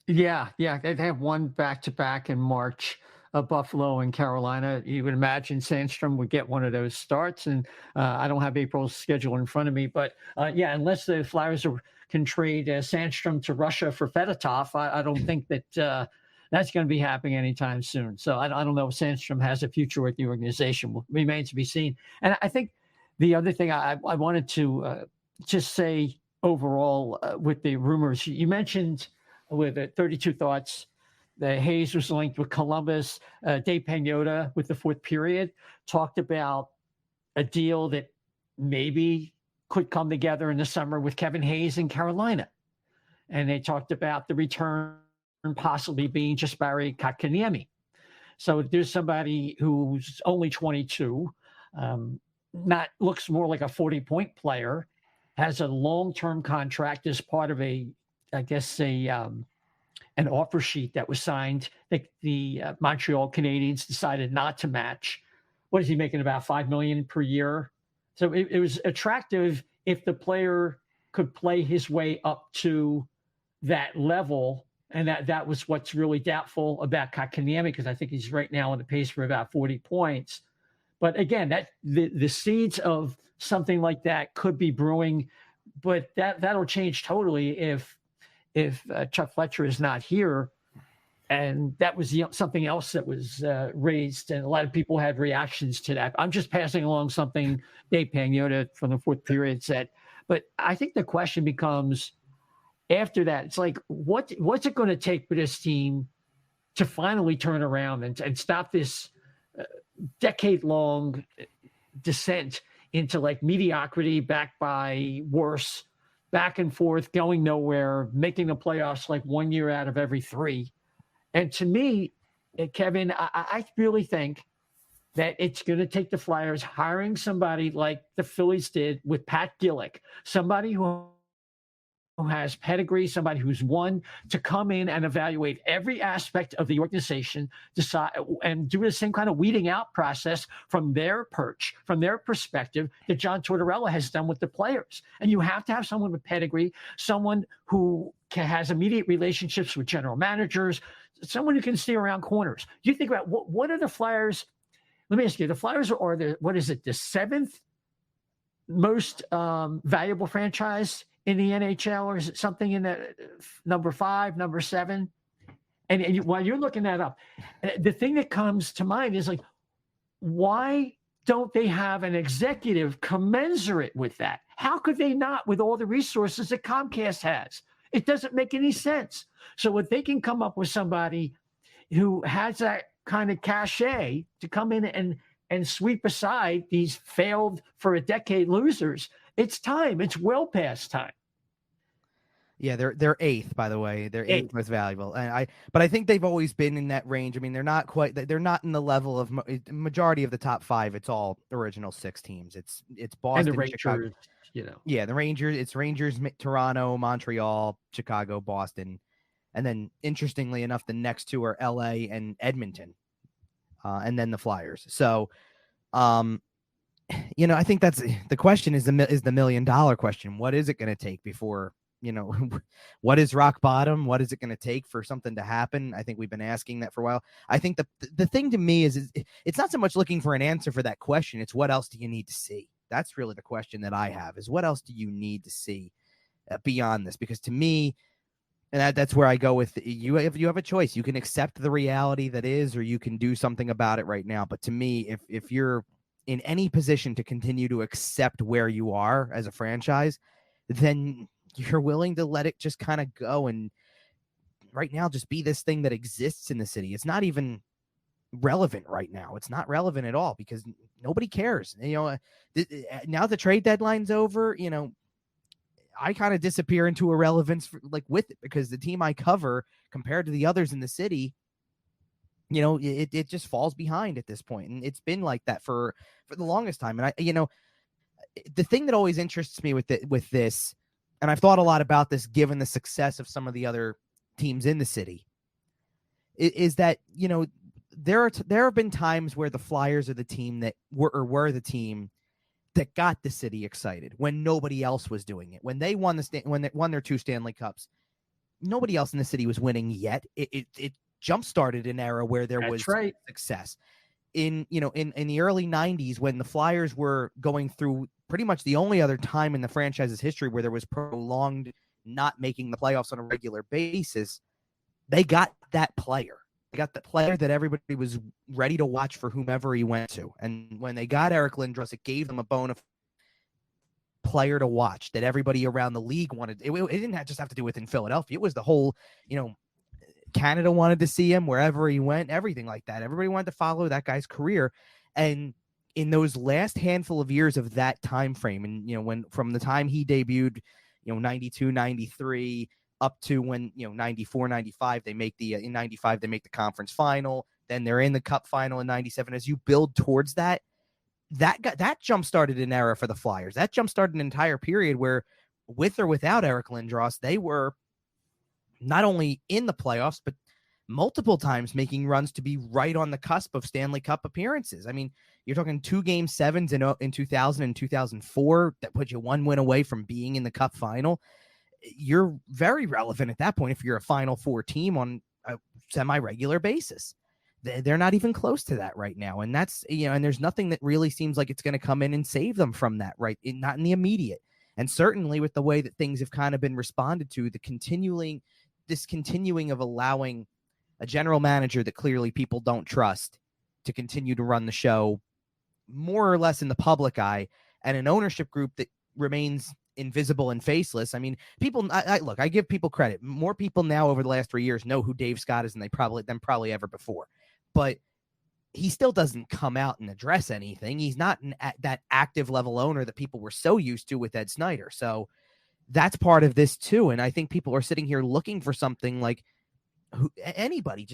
Yeah. They have one back-to-back in March, Buffalo and Carolina. You would imagine Sandstrom would get one of those starts. And I don't have April's schedule in front of me. But, unless the Flyers can trade Sandstrom to Russia for Fedotov, I don't think that that's going to be happening anytime soon. So I don't know if Sandstrom has a future with the organization. Remains to be seen. And I think the other thing I wanted to just say overall with the rumors, you mentioned with 32 Thoughts, that Hayes was linked with Columbus. Dave Pagnotta with the fourth period talked about a deal that maybe could come together in the summer with Kevin Hayes in Carolina. And they talked about the return possibly being just Barry Kotkaniemi. So there's somebody who's only 22, looks more like a 40-point player, has a long-term contract as part of an offer sheet that was signed that the Montreal Canadiens decided not to match. What is he making, about $5 million per year? So it was attractive if the player could play his way up to that level. And that was what's really doubtful about Kotkaniemi, because I think he's right now on the pace for about 40 points. But again, that the seeds of something like that could be brewing but that'll change totally if Chuck Fletcher is not here. And that was something else that was raised, and a lot of people had reactions to that. I'm just passing along something Dave Pagnotta from the fourth period said. But I think the question becomes, after that, it's like, what's it going to take for this team to finally turn around and stop this decade-long descent into like mediocrity, backed by worse, back and forth, going nowhere, making the playoffs like 1 year out of every 3. And to me, Kevin, I really think that it's going to take the Flyers hiring somebody like the Phillies did with Pat Gillick, somebody who has pedigree, somebody who's won, to come in and evaluate every aspect of the organization, decide and do the same kind of weeding out process from their perch, from their perspective, that John Tortorella has done with the players. And you have to have someone with pedigree, someone who has immediate relationships with general managers, someone who can stay around corners. You think about what are the Flyers? Let me ask you, the Flyers are the 7th most valuable franchise in the NHL, or is it something in the number 5, number 7? And while you're looking that up, the thing that comes to mind is like, why don't they have an executive commensurate with that? How could they not, with all the resources that Comcast has? It doesn't make any sense. So if they can come up with somebody who has that kind of cachet to come in and sweep aside these failed for a decade losers, it's time. It's well past time. Yeah, they're 8th, by the way. They're 8th most valuable, but I think they've always been in that range. I mean, they're not in the level of majority of the top 5. It's all original 6 teams. It's Boston, and the Rangers, Chicago. Yeah, the Rangers. It's Rangers, Toronto, Montreal, Chicago, Boston, and then interestingly enough, the next 2 are LA and Edmonton, and then the Flyers. So, I think that's the question. Is the $1 million question? What is it going to take before? What is rock bottom? What is it going to take for something to happen? I think we've been asking that for a while. I think the thing to me is it's not so much looking for an answer for that question. It's what else do you need to see? That's really the question that I have, is what else do you need to see beyond this? Because to me, and that's where I go with you. If you have a choice, you can accept the reality that is, or you can do something about it right now. But to me, if you're in any position to continue to accept where you are as a franchise, then you're willing to let it just kind of go and right now just be this thing that exists in the city. It's not even relevant right now. It's not relevant at all because nobody cares. Now the trade deadline's over, I kind of disappear into irrelevance with it, because the team I cover compared to the others in the city, it just falls behind at this point. And it's been like that for the longest time. And the thing that always interests me with this, and I've thought a lot about this given the success of some of the other teams in the city, is that, there have been times where the Flyers are the team that were the team that got the city excited when nobody else was doing it. When they won when they won their 2 Stanley Cups, nobody else in the city was winning yet. It jump-started an era where there was success. In the early 90s, when the Flyers were going through pretty much the only other time in the franchise's history where there was prolonged not making the playoffs on a regular basis, they got that player. They got the player that everybody was ready to watch for whomever he went to. And when they got Eric Lindros, it gave them a bona fide player to watch that everybody around the league wanted. It didn't just have to do within Philadelphia. It was the whole, Canada wanted to see him wherever he went, everything like that. Everybody wanted to follow that guy's career. And in those last handful of years of that time frame, and when from the time he debuted, 92, 93 up to when 94, 95 they make the in 95 they make the conference final, then they're in the cup final in 97. As you build towards that jump started an era for the Flyers. That jump started an entire period where, with or without Eric Lindros, they were not only in the playoffs, but multiple times making runs to be right on the cusp of Stanley Cup appearances. I mean, you're talking 2 Game 7s in 2000 and 2004 that put you 1 win away from being in the Cup final. You're very relevant at that point if you're a Final Four team on a semi-regular basis. They're not even close to that right now. And that's, and there's nothing that really seems like it's going to come in and save them from that, right? Not in the immediate. And certainly with the way that things have kind of been responded to, this continuing of allowing a general manager that clearly people don't trust to continue to run the show more or less in the public eye, and an ownership group that remains invisible and faceless. I mean, people, look, I give people credit. More people now over the last 3 years know who Dave Scott is than probably ever before. But he still doesn't come out and address anything. He's not that active level owner that people were so used to with Ed Snyder. So that's part of this too. And I think people are sitting here looking for something like anybody,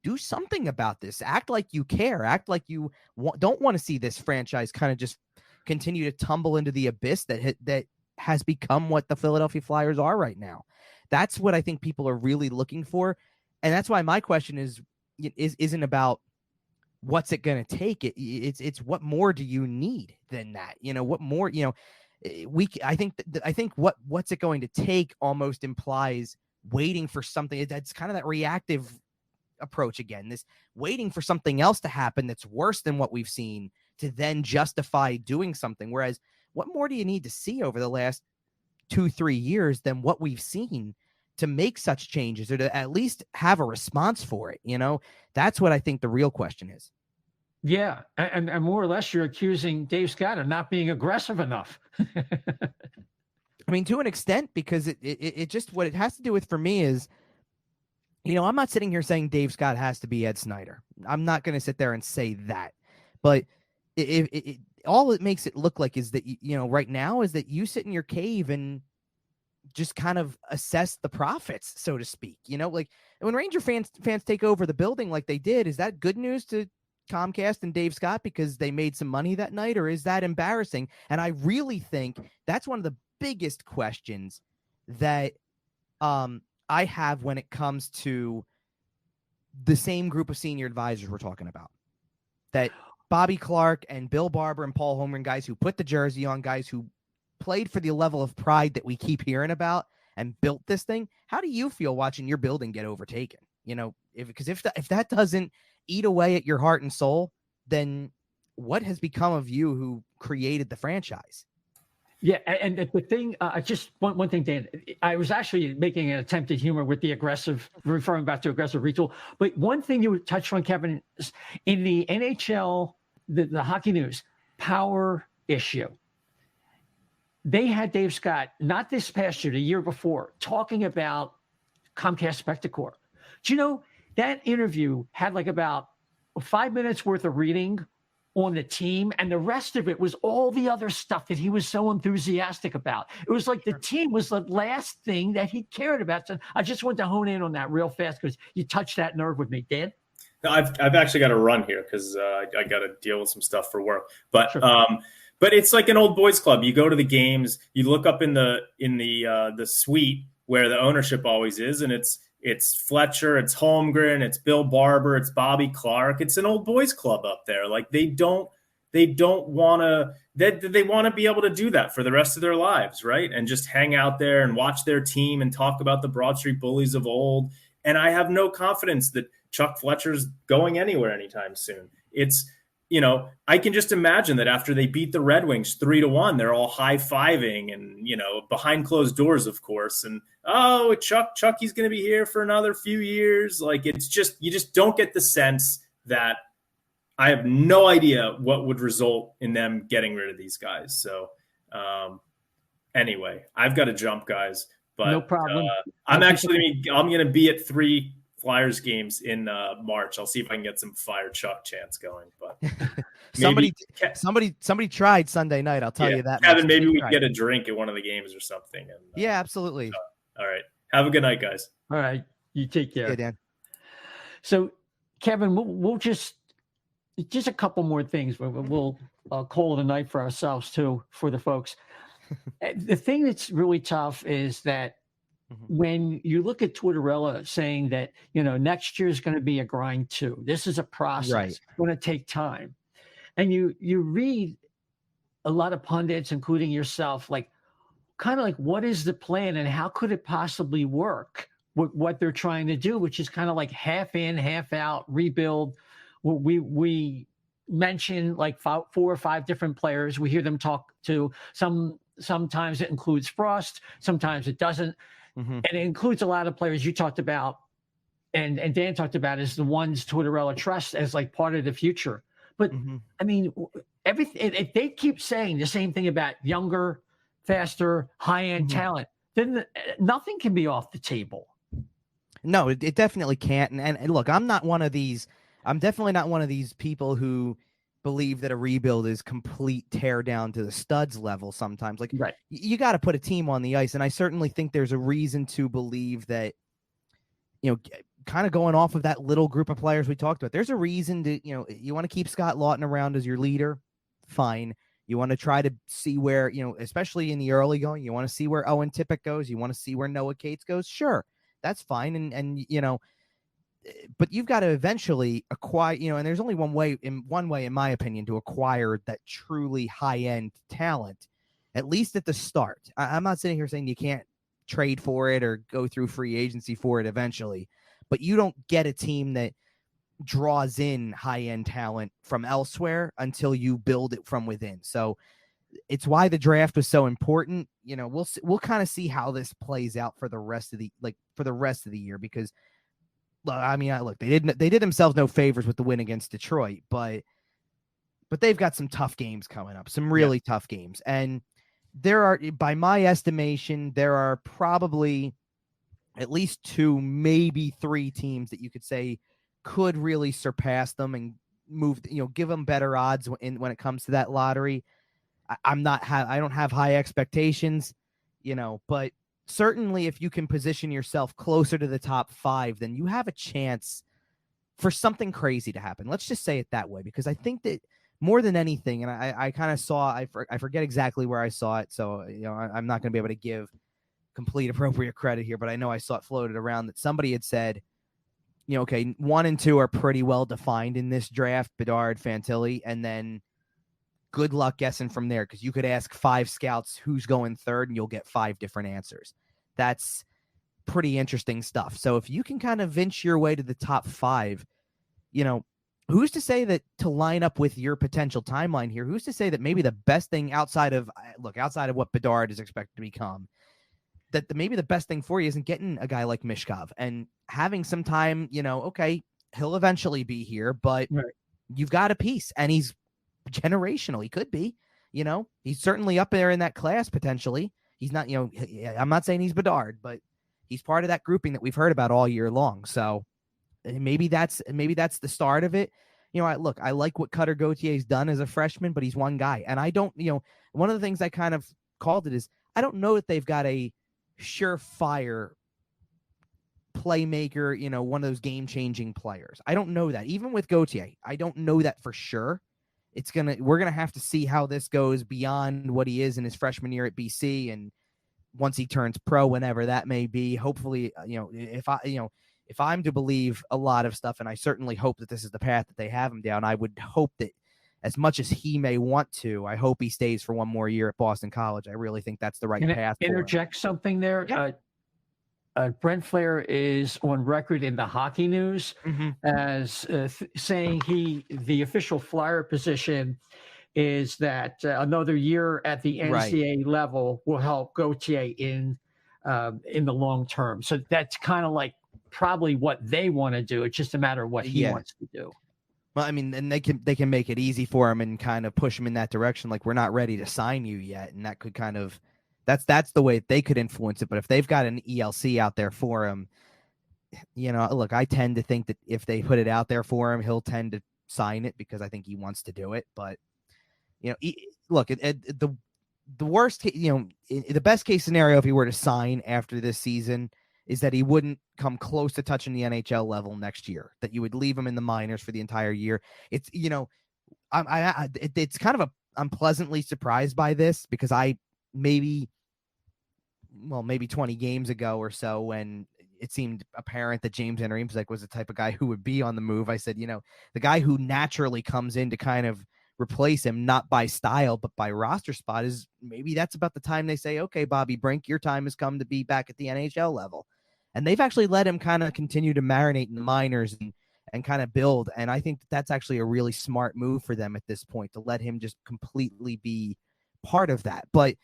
do something about this. Act like you care. Act like you don't want to see this franchise kind of just continue to tumble into the abyss that has become what the Philadelphia Flyers are right now. That's what I think people are really looking for. And that's why my question isn't about what's it going to take. It's what more do you need than that? What more, I think what's it going to take almost implies waiting for something. That's kind of that reactive approach again, this waiting for something else to happen that's worse than what we've seen to then justify doing something. Whereas what more do you need to see over the last 2-3 years than what we've seen to make such changes, or to at least have a response for it? That's what I think the real question is. Yeah. And more or less you're accusing Dave Scott of not being aggressive enough. I mean, to an extent, because it just, what it has to do with for me is, I'm not sitting here saying Dave Scott has to be Ed Snyder. I'm not going to sit there and say that. But all it makes it look like is that, right now is that you sit in your cave and just kind of assess the profits, so to speak. Like when Ranger fans take over the building like they did, is that good news to Comcast and Dave Scott because they made some money that night, or is that embarrassing? And I really think that's one of the biggest questions that I have when it comes to the same group of senior advisors we're talking about. That Bobby Clark and Bill Barber and Paul Holmgren, guys who put the jersey on, guys who played for the level of pride that we keep hearing about and built this thing. How do you feel watching your building get overtaken? Because if that doesn't eat away at your heart and soul, then what has become of you who created the franchise? Yeah, and the thing, just one thing, Dan, I was actually making an attempt at humor with the aggressive, referring back to aggressive retool. But one thing you touched on, Kevin, is in the NHL, the hockey news, power issue. They had Dave Scott, not this past year, the year before, talking about Comcast Spectacor. Do you know that interview had like about 5 minutes worth of reading on the team, and the rest of it was all the other stuff that he was so enthusiastic about. It was like the team was the last thing that he cared about. So I just want to hone in on that real fast because you touched that nerve with me, Dan. No, I've actually got to run here because I got to deal with some stuff for work. But Sure. But it's like an old boys club. You go to the games, you look up in the suite where the ownership always is, and it's Fletcher, it's Holmgren, it's Bill Barber, it's Bobby Clark. It's an old boys club up there. Like they don't want to. They want to be able to do that for the rest of their lives, right? And just hang out there and watch their team and talk about the Broad Street Bullies of old. And I have no confidence that Chuck Fletcher's going anywhere anytime soon. It's, I can just imagine that after they beat the Red Wings 3-1, they're all high-fiving and, behind closed doors, of course. And, oh, Chuck, he's going to be here for another few years. Like, it's just, you just don't get the sense that I have no idea what would result in them getting rid of these guys. So, anyway, I've got to jump, guys. But no problem. I'm going to be at 3 Flyers games in March. I'll see if I can get some Fire Chuck chants going. But somebody tried Sunday night. I'll tell you that. Kevin, maybe we can get a drink at one of the games or something. And, yeah, absolutely. All right. Have a good night, guys. All right. You take care. Yeah, Dan. So, Kevin, we'll just a couple more things. We'll call it a night for ourselves too, for the folks. The thing that's really tough is that when you look at Tortorella saying that, next year is going to be a grind too. This is a process. Right. It's going to take time. And you read a lot of pundits, including yourself, like kind of like, what is the plan and how could it possibly work with what they're trying to do, which is kind of like half in, half out, rebuild. We mention like 4 or 5 different players. We hear them talk to some Sometimes it includes Frost. Sometimes it doesn't. Mm-hmm. And it includes a lot of players you talked about and Dan talked about as the ones Tortorella trusts as like part of the future. But Mm-hmm. I mean, everything, if they keep saying the same thing about younger, faster, high-end Mm-hmm. talent, then nothing can be off the table. No, it definitely can't. And look, I'm definitely not one of these people who believe that a rebuild is complete tear down to the studs level sometimes. Like, right. You got to put a team on the ice. And I certainly think there's a reason to believe that, kind of going off of that little group of players we talked about, there's a reason to, you want to keep Scott Lawton around as your leader. Fine. You want to try to see where, especially in the early going, you want to see where Owen Tippett goes. You want to see where Noah Cates goes. Sure. That's fine. And but you've got to eventually acquire, and there's only one way, in my opinion, to acquire that truly high-end talent, at least at the start. I'm not sitting here saying you can't trade for it or go through free agency for it eventually, but you don't get a team that draws in high-end talent from elsewhere until you build it from within. So it's why the draft was so important. We'll kind of see how this plays out for the rest of the year, because look, they did themselves no favors with the win against Detroit, but they've got some tough games coming up, some really tough games. And there are, by my estimation, there are probably at least 2, maybe 3 teams that you could say could really surpass them and move, give them better odds when it comes to that lottery. I don't have high expectations, but certainly if you can position yourself closer to the top 5, then you have a chance for something crazy to happen. Let's just say it that way, because I think that more than anything, and I kind of saw, I forget exactly where I saw it, so I'm not going to be able to give complete appropriate credit here, but I know I saw it floated around that somebody had said, okay, 1 and 2 are pretty well defined in this draft, Bedard, Fantilli, and then good luck guessing from there, because you could ask 5 scouts who's going third and you'll get 5 different answers. That's pretty interesting stuff. So if you can kind of inch your way to the top 5, who's to say that, to line up with your potential timeline here, who's to say that maybe the best thing outside of what Bedard is expected to become, that maybe the best thing for you isn't getting a guy like Mishkov and having some time, okay, he'll eventually be here, but you've got a piece, and he's generational. He could be, he's certainly up there in that class potentially. He's not, I'm not saying he's Bedard, but he's part of that grouping that we've heard about all year long. So maybe that's the start of it. I like what Cutter Gauthier's done as a freshman, but he's one guy, and I don't, one of the things I kind of called it is, I don't know that they've got a surefire playmaker, one of those game-changing players. I don't know that. Even with Gauthier, I don't know that for sure. We're gonna have to see how this goes beyond what he is in his freshman year at BC, and once he turns pro, whenever that may be. Hopefully, if I'm to believe a lot of stuff, and I certainly hope that this is the path that they have him down, I would hope that, as much as he may want to, I hope he stays for one more year at Boston College. I really think that's the right path. Can I interject something there? Yeah. Brent Flair is on record in the Hockey News as saying the official Flyer position is that another year at the NCAA level will help Gauthier in the long term. So that's kind of like probably what they want to do. It's just a matter of what he wants to do. Well, I mean, and they can make it easy for him and kind of push him in that direction. Like, we're not ready to sign you yet, and that could kind of. That's the way they could influence it. But if they've got an ELC out there for him, look, I tend to think that if they put it out there for him, he'll tend to sign it, because I think he wants to do it. But, look, the worst, the best case scenario, if he were to sign after this season, is that he wouldn't come close to touching the NHL level next year, that you would leave him in the minors for the entire year. It's, it's kind of I'm pleasantly surprised by this, because maybe 20 games ago or so, when it seemed apparent that James Van Riemsdyk was the type of guy who would be on the move, I said, the guy who naturally comes in to kind of replace him, not by style, but by roster spot, is maybe that's about the time they say, okay, Bobby Brink, your time has come to be back at the NHL level. And they've actually let him kind of continue to marinate in the minors and kind of build. And I think that's actually a really smart move for them at this point, to let him just completely be part of that. But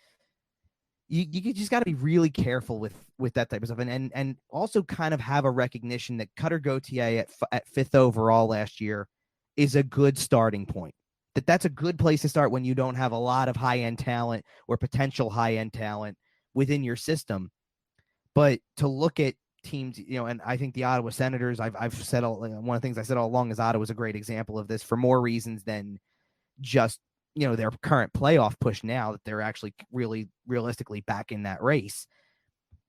you just got to be really careful with that type of stuff, and also kind of have a recognition that Cutter Gauthier at 5th overall last year is a good starting point. That's a good place to start when you don't have a lot of high-end talent or potential high-end talent within your system. But to look at teams, and I think the Ottawa Senators, I've said one of the things I said all along is Ottawa's a great example of this for more reasons than just their current playoff push, now that they're actually really realistically back in that race,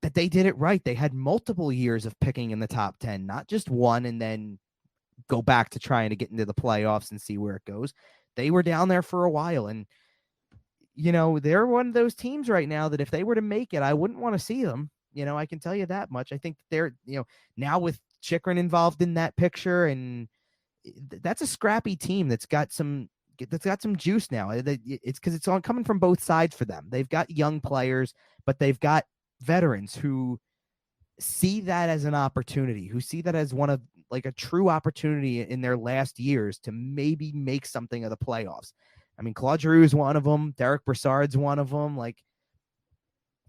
that they did it right. They had multiple years of picking in the top 10, not just one and then go back to trying to get into the playoffs and see where it goes. They were down there for a while, and they're one of those teams right now that if they were to make it, I wouldn't want to see them. I can tell you that much. I think they're, now with Chychrun involved in that picture, and that's a scrappy team that's got some juice now. It's because it's on coming from both sides for them. They've got young players, but they've got veterans who see that as an opportunity, who see that as one of like a true opportunity in their last years to maybe make something of the playoffs. I mean, Claude Giroux is one of them. Derek Brassard's one of them. Like,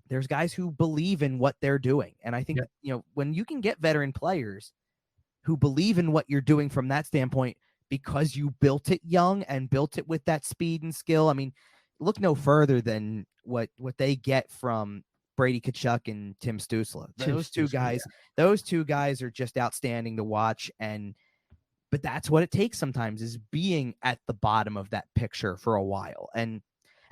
there's guys who believe in what they're doing. And I think, when you can get veteran players who believe in what you're doing from that standpoint, because you built it young and built it with that speed and skill. I mean, look no further than what they get from Brady Tkachuk and Tim Stützle. Those two guys are just outstanding to watch. But that's what it takes sometimes, is being at the bottom of that picture for a while. And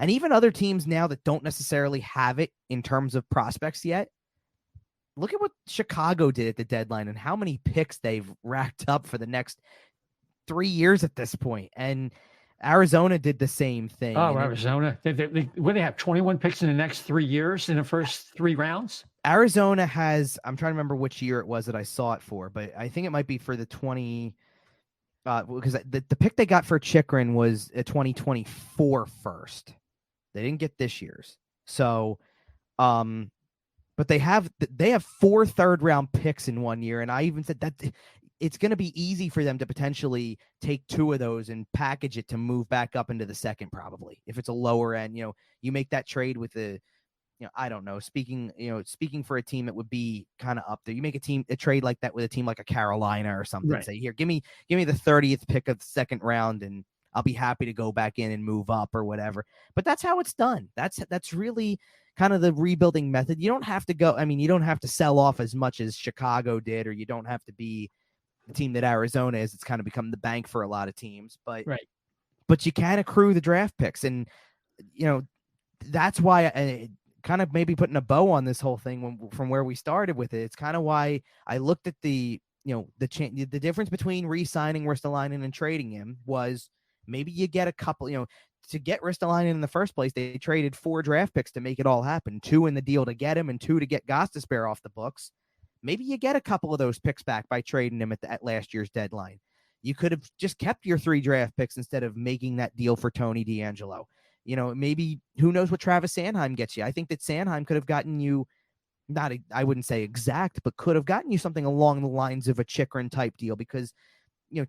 even other teams now that don't necessarily have it in terms of prospects yet, look at what Chicago did at the deadline and how many picks they've racked up for the next 3 years at this point. And Arizona did the same thing. Oh, Arizona. They have 21 picks in the next 3 years in the first 3 rounds? Arizona has, I'm trying to remember which year it was that I saw it for, but I think it might be for the 20, because the pick they got for Chychrun was a 2024 first. They didn't get this year's. So, but they have 4 third-round picks in 1 year, and I even said that it's going to be easy for them to potentially take 2 of those and package it to move back up into the second, probably, if it's a lower end. You make that trade with I don't know, speaking for a team that would be kind of up there. You make a trade like that with a team like a Carolina or something. Right. Say, here, give me the 30th pick of the second round, and I'll be happy to go back in and move up or whatever. But that's how it's done. That's really kind of the rebuilding method. You don't have to you don't have to sell off as much as Chicago did, or you don't have to be the team that Arizona is. It's kind of become the bank for a lot of teams, but you can accrue the draft picks. And, that's why I kind of maybe putting a bow on this whole thing from where we started with it. It's kind of why I looked at the difference between re-signing Ristolainen and trading him was maybe you get a couple, to get Ristolainen in the first place, they traded 4 draft picks to make it all happen, 2 in the deal to get him and 2 to get Gostisbehere off the books. Maybe you get a couple of those picks back by trading him at last year's deadline. You could have just kept your 3 draft picks instead of making that deal for Tony DeAngelo. Maybe who knows what Travis Sanheim gets you. I think that Sanheim could have gotten you, I wouldn't say exact, but could have gotten you something along the lines of a Chychrun type deal, because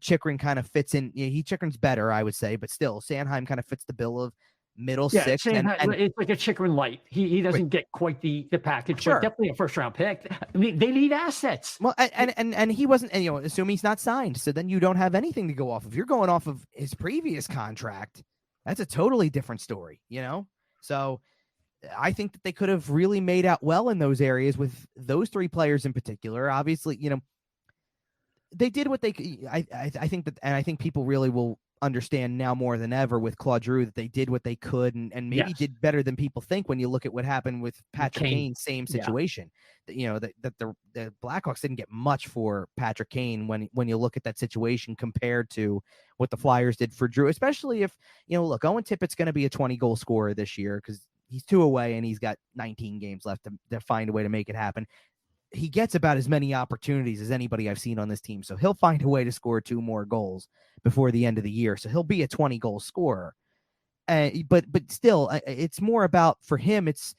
Chychrun kind of fits in. Chychrun's better, I would say, but still Sanheim kind of fits the bill of middle 6. And it's like a Chychrun light. He doesn't get quite the package, sure, but definitely a first round pick. I mean, they need assets. Well, and he wasn't, assume he's not signed. So then you don't have anything to go off of. You're going off of his previous contract. That's a totally different story, So I think that they could have really made out well in those areas with those 3 players in particular. Obviously, they did what they could. I think that, and I think people really will understand now more than ever with Claude Giroux that they did what they could, and maybe did better than people think when you look at what happened with Patrick Kane. Same situation. That the Blackhawks didn't get much for Patrick Kane when you look at that situation compared to what the Flyers did for Drew, especially if, look, Owen Tippett's going to be a 20-goal scorer this year because he's 2 away and he's got 19 games left to find a way to make it happen. He gets about as many opportunities as anybody I've seen on this team. So he'll find a way to score 2 more goals before the end of the year. So he'll be a 20-goal scorer. But still, it's more about, for him, it's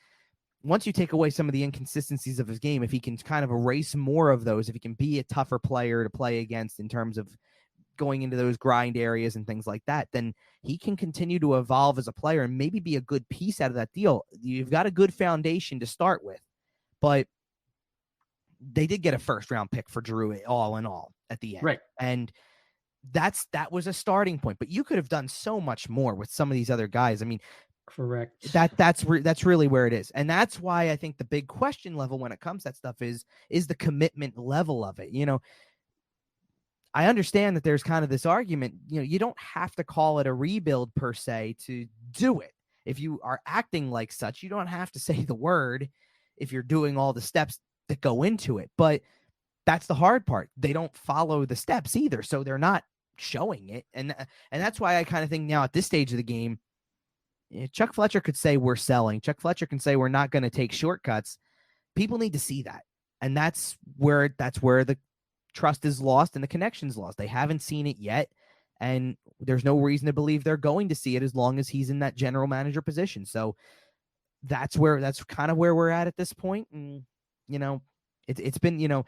once you take away some of the inconsistencies of his game, if he can kind of erase more of those, if he can be a tougher player to play against in terms of going into those grind areas and things like that, then he can continue to evolve as a player and maybe be a good piece out of that deal. You've got a good foundation to start with, but they did get a first-round pick for Drew all in all at the end. Right. And that was a starting point, but you could have done so much more with some of these other guys. I mean, correct. That's really where it is. And that's why I think the big question level when it comes to that stuff is the commitment level of it. You know, I understand that there's kind of this argument, you know, you don't have to call it a rebuild per se to do it. If you are acting like such, you don't have to say the word if you're doing all the steps that go into it. But that's the hard part. They don't follow the steps either. So they're not showing it. And that's why I kind of think now at this stage of the game, Chuck Fletcher could say we're selling. Chuck Fletcher can say we're not going to take shortcuts. People need to see that. And that's where the trust is lost and the connection's lost. They haven't seen it yet, and there's no reason to believe they're going to see it as long as he's in that general manager position. So that's kind of where we're at this point. And you know, it's been, you know,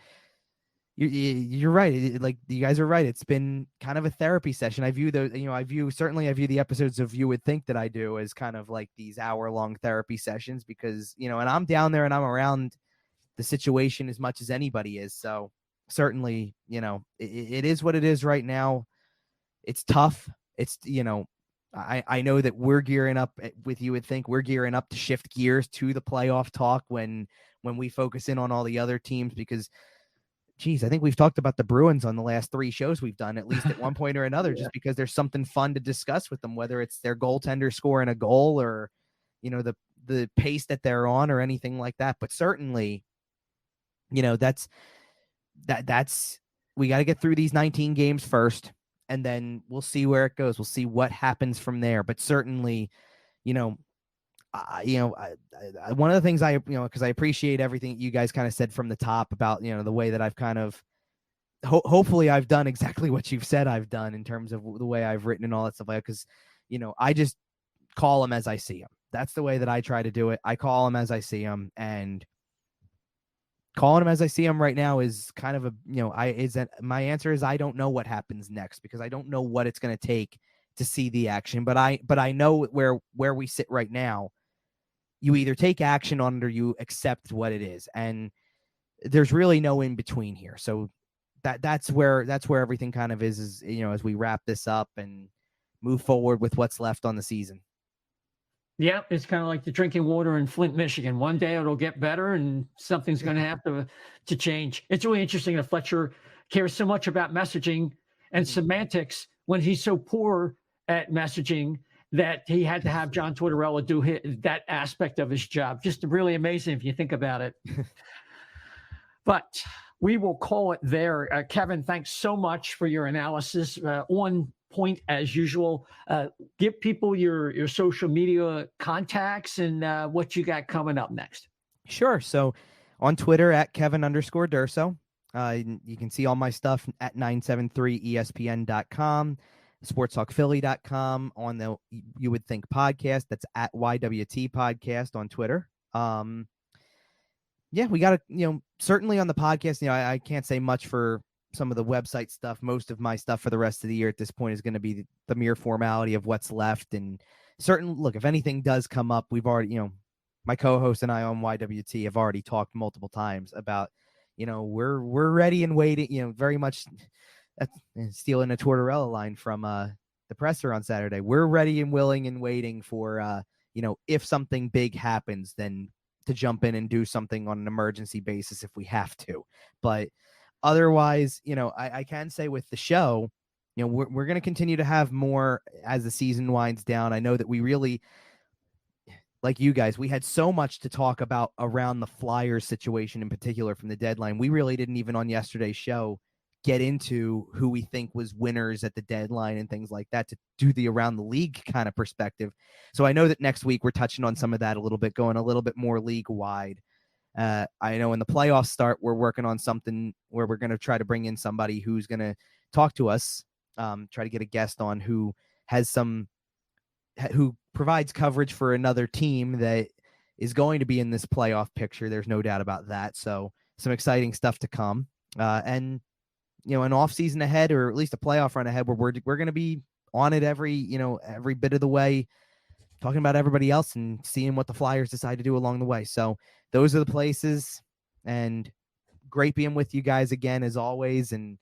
you're right. Like, you guys are right. It's been kind of a therapy session. I view the episodes of You Would Think that I do as kind of like these hour-long therapy sessions because, you know, and I'm down there and I'm around the situation as much as anybody is. So certainly, you know, it is what it is right now. It's tough. It's, you know, I know that we're gearing up with You Would Think. We're gearing up to shift gears to the playoff talk when we focus in on all the other teams because, geez, I think we've talked about the Bruins on the last 3 shows we've done, at least at one point or another, just because there's something fun to discuss with them, whether it's their goaltender scoring a goal or, you know, the pace that they're on or anything like that. But certainly, you know, that's we got to get through these 19 games first, and then we'll see where it goes. We'll see what happens from there. But certainly, you know, one of the things because I appreciate everything you guys kind of said from the top about, you know, the way that I've kind of, hopefully I've done exactly what you've said I've done in terms of the way I've written and all that stuff like that. Because, you know, I just call them as I see them. That's the way that I try to do it. I call them as I see them, and calling them as I see them right now is kind of my answer is I don't know what happens next because I don't know what it's going to take to see the action. But I know where we sit right now. You either take action on it or you accept what it is, and there's really no in between here. So that's where everything kind of is, you know, as we wrap this up and move forward with what's left on the season. Yeah, it's kind of like the drinking water in Flint, Michigan. One day it'll get better, and something's going to have to change. It's really interesting that Fletcher cares so much about messaging and semantics when he's so poor at messaging that he had to have John Tortorella do that aspect of his job. Just really amazing if you think about it. But we will call it there. Kevin, thanks so much for your analysis. On point as usual. Give people your social media contacts and what you got coming up next. Sure. So on Twitter at Kevin_Durso. You can see all my stuff at 973ESPN.com. sportstalkphilly.com, on the You Would Think podcast. That's at YWT podcast on Twitter. Yeah, we got to, you know, certainly on the podcast, you know, I can't say much for some of the website stuff. Most of my stuff for the rest of the year at this point is going to be the mere formality of what's left. And look, if anything does come up, we've already, you know, my co-host and I on YWT have already talked multiple times about, you know, we're ready and waiting, you know, very much stealing a Tortorella line from the presser on Saturday. We're ready and willing and waiting for, you know, if something big happens, then to jump in and do something on an emergency basis if we have to. But otherwise, you know, I can say with the show, you know, we're going to continue to have more as the season winds down. I know that we really, like you guys, we had so much to talk about around the Flyers situation in particular from the deadline. We really didn't even on yesterday's show get into who we think was winners at the deadline and things like that to do the around the league kind of perspective. So I know that next week we're touching on some of that a little bit, going a little bit more league wide. I know when the playoffs start, we're working on something where we're going to try to bring in somebody who's going to talk to us, try to get a guest on who provides coverage for another team that is going to be in this playoff picture. There's no doubt about that. So some exciting stuff to come. And an off season ahead, or at least a playoff run ahead, where we're going to be on it every bit of the way, talking about everybody else and seeing what the Flyers decide to do along the way. So those are the places, and great being with you guys again as always. And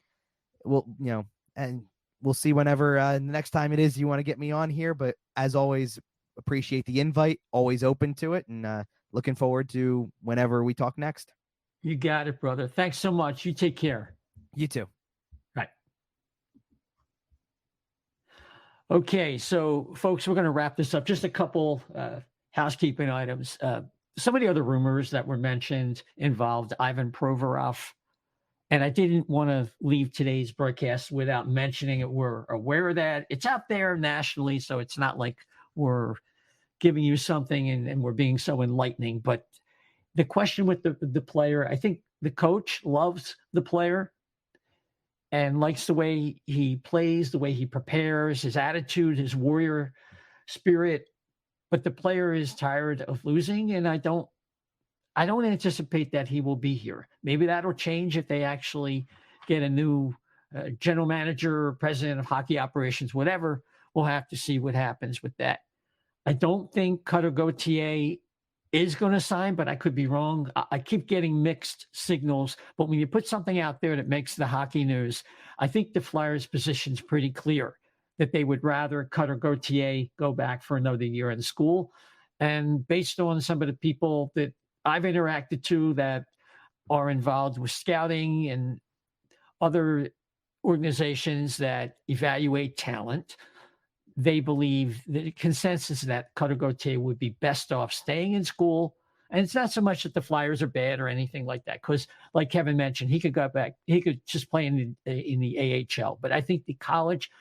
we'll see whenever the next time it is you want to get me on here. But as always, appreciate the invite, always open to it, and looking forward to whenever we talk next. You got it, brother. Thanks so much. You take care. You too. Right. Okay, so folks, we're going to wrap this up. Just a couple housekeeping items. Some of the other rumors that were mentioned involved Ivan Provorov, and I didn't want to leave today's broadcast without mentioning it. We're aware of that. It's out there nationally, so it's not like we're giving you something and we're being so enlightening. But the question with the player, I think the coach loves the player and likes the way he plays, the way he prepares, his attitude, his warrior spirit. But the player is tired of losing, and I don't anticipate that he will be here. Maybe that'll change if they actually get a new general manager, president of hockey operations, whatever. We'll have to see what happens with that. I don't think Cutter Gauthier is going to sign, but I could be wrong. I keep getting mixed signals, but when you put something out there that makes the hockey news, I think the Flyers' position's pretty clear that they would rather Cutter Gauthier go back for another year in school. And based on some of the people that I've interacted to that are involved with scouting and other organizations that evaluate talent, they believe the consensus that Cutter Gauthier would be best off staying in school. And it's not so much that the Flyers are bad or anything like that, because like Kevin mentioned, he could go back, he could just play in the AHL. But I think the college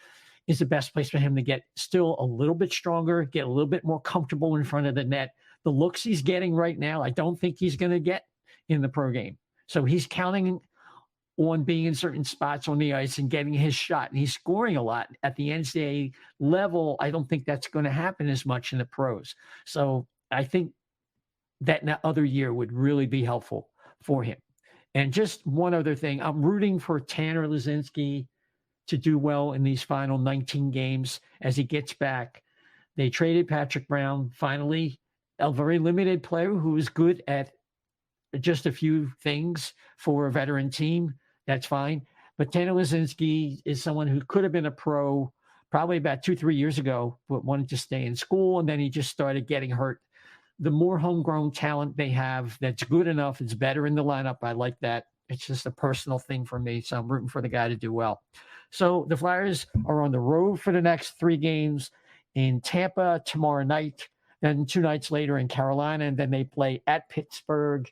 is the best place for him to get still a little bit stronger, get a little bit more comfortable in front of the net. The looks he's getting right now, I don't think he's going to get in the pro game. So he's counting on being in certain spots on the ice and getting his shot. And he's scoring a lot at the NCAA level. I don't think that's going to happen as much in the pros. So I think that other year would really be helpful for him. And just one other thing, I'm rooting for Tanner Laczynski to do well in these final 19 games as he gets back. They traded Patrick Brown, finally, a very limited player who is good at just a few things for a veteran team. That's fine. But Tanner Laczynski is someone who could have been a pro probably about 2-3 years ago, but wanted to stay in school. And then he just started getting hurt. The more homegrown talent they have that's good enough, it's better in the lineup. I like that. It's just a personal thing for me. So I'm rooting for the guy to do well. So the Flyers are on the road for the next 3 games in Tampa tomorrow night, then 2 nights later in Carolina, and then they play at Pittsburgh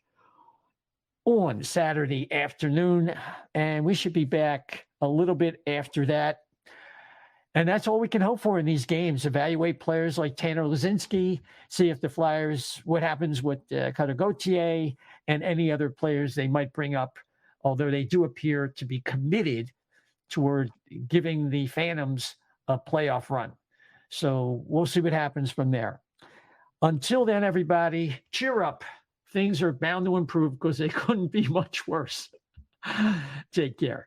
on Saturday afternoon, and we should be back a little bit after that. And that's all we can hope for in these games. Evaluate players like Tanner Laczynski, see if the Flyers, what happens with Cutter Gauthier and any other players they might bring up, although they do appear to be committed toward giving the Phantoms a playoff run. So we'll see what happens from there. Until then, everybody, cheer up. Things are bound to improve because they couldn't be much worse. Take care.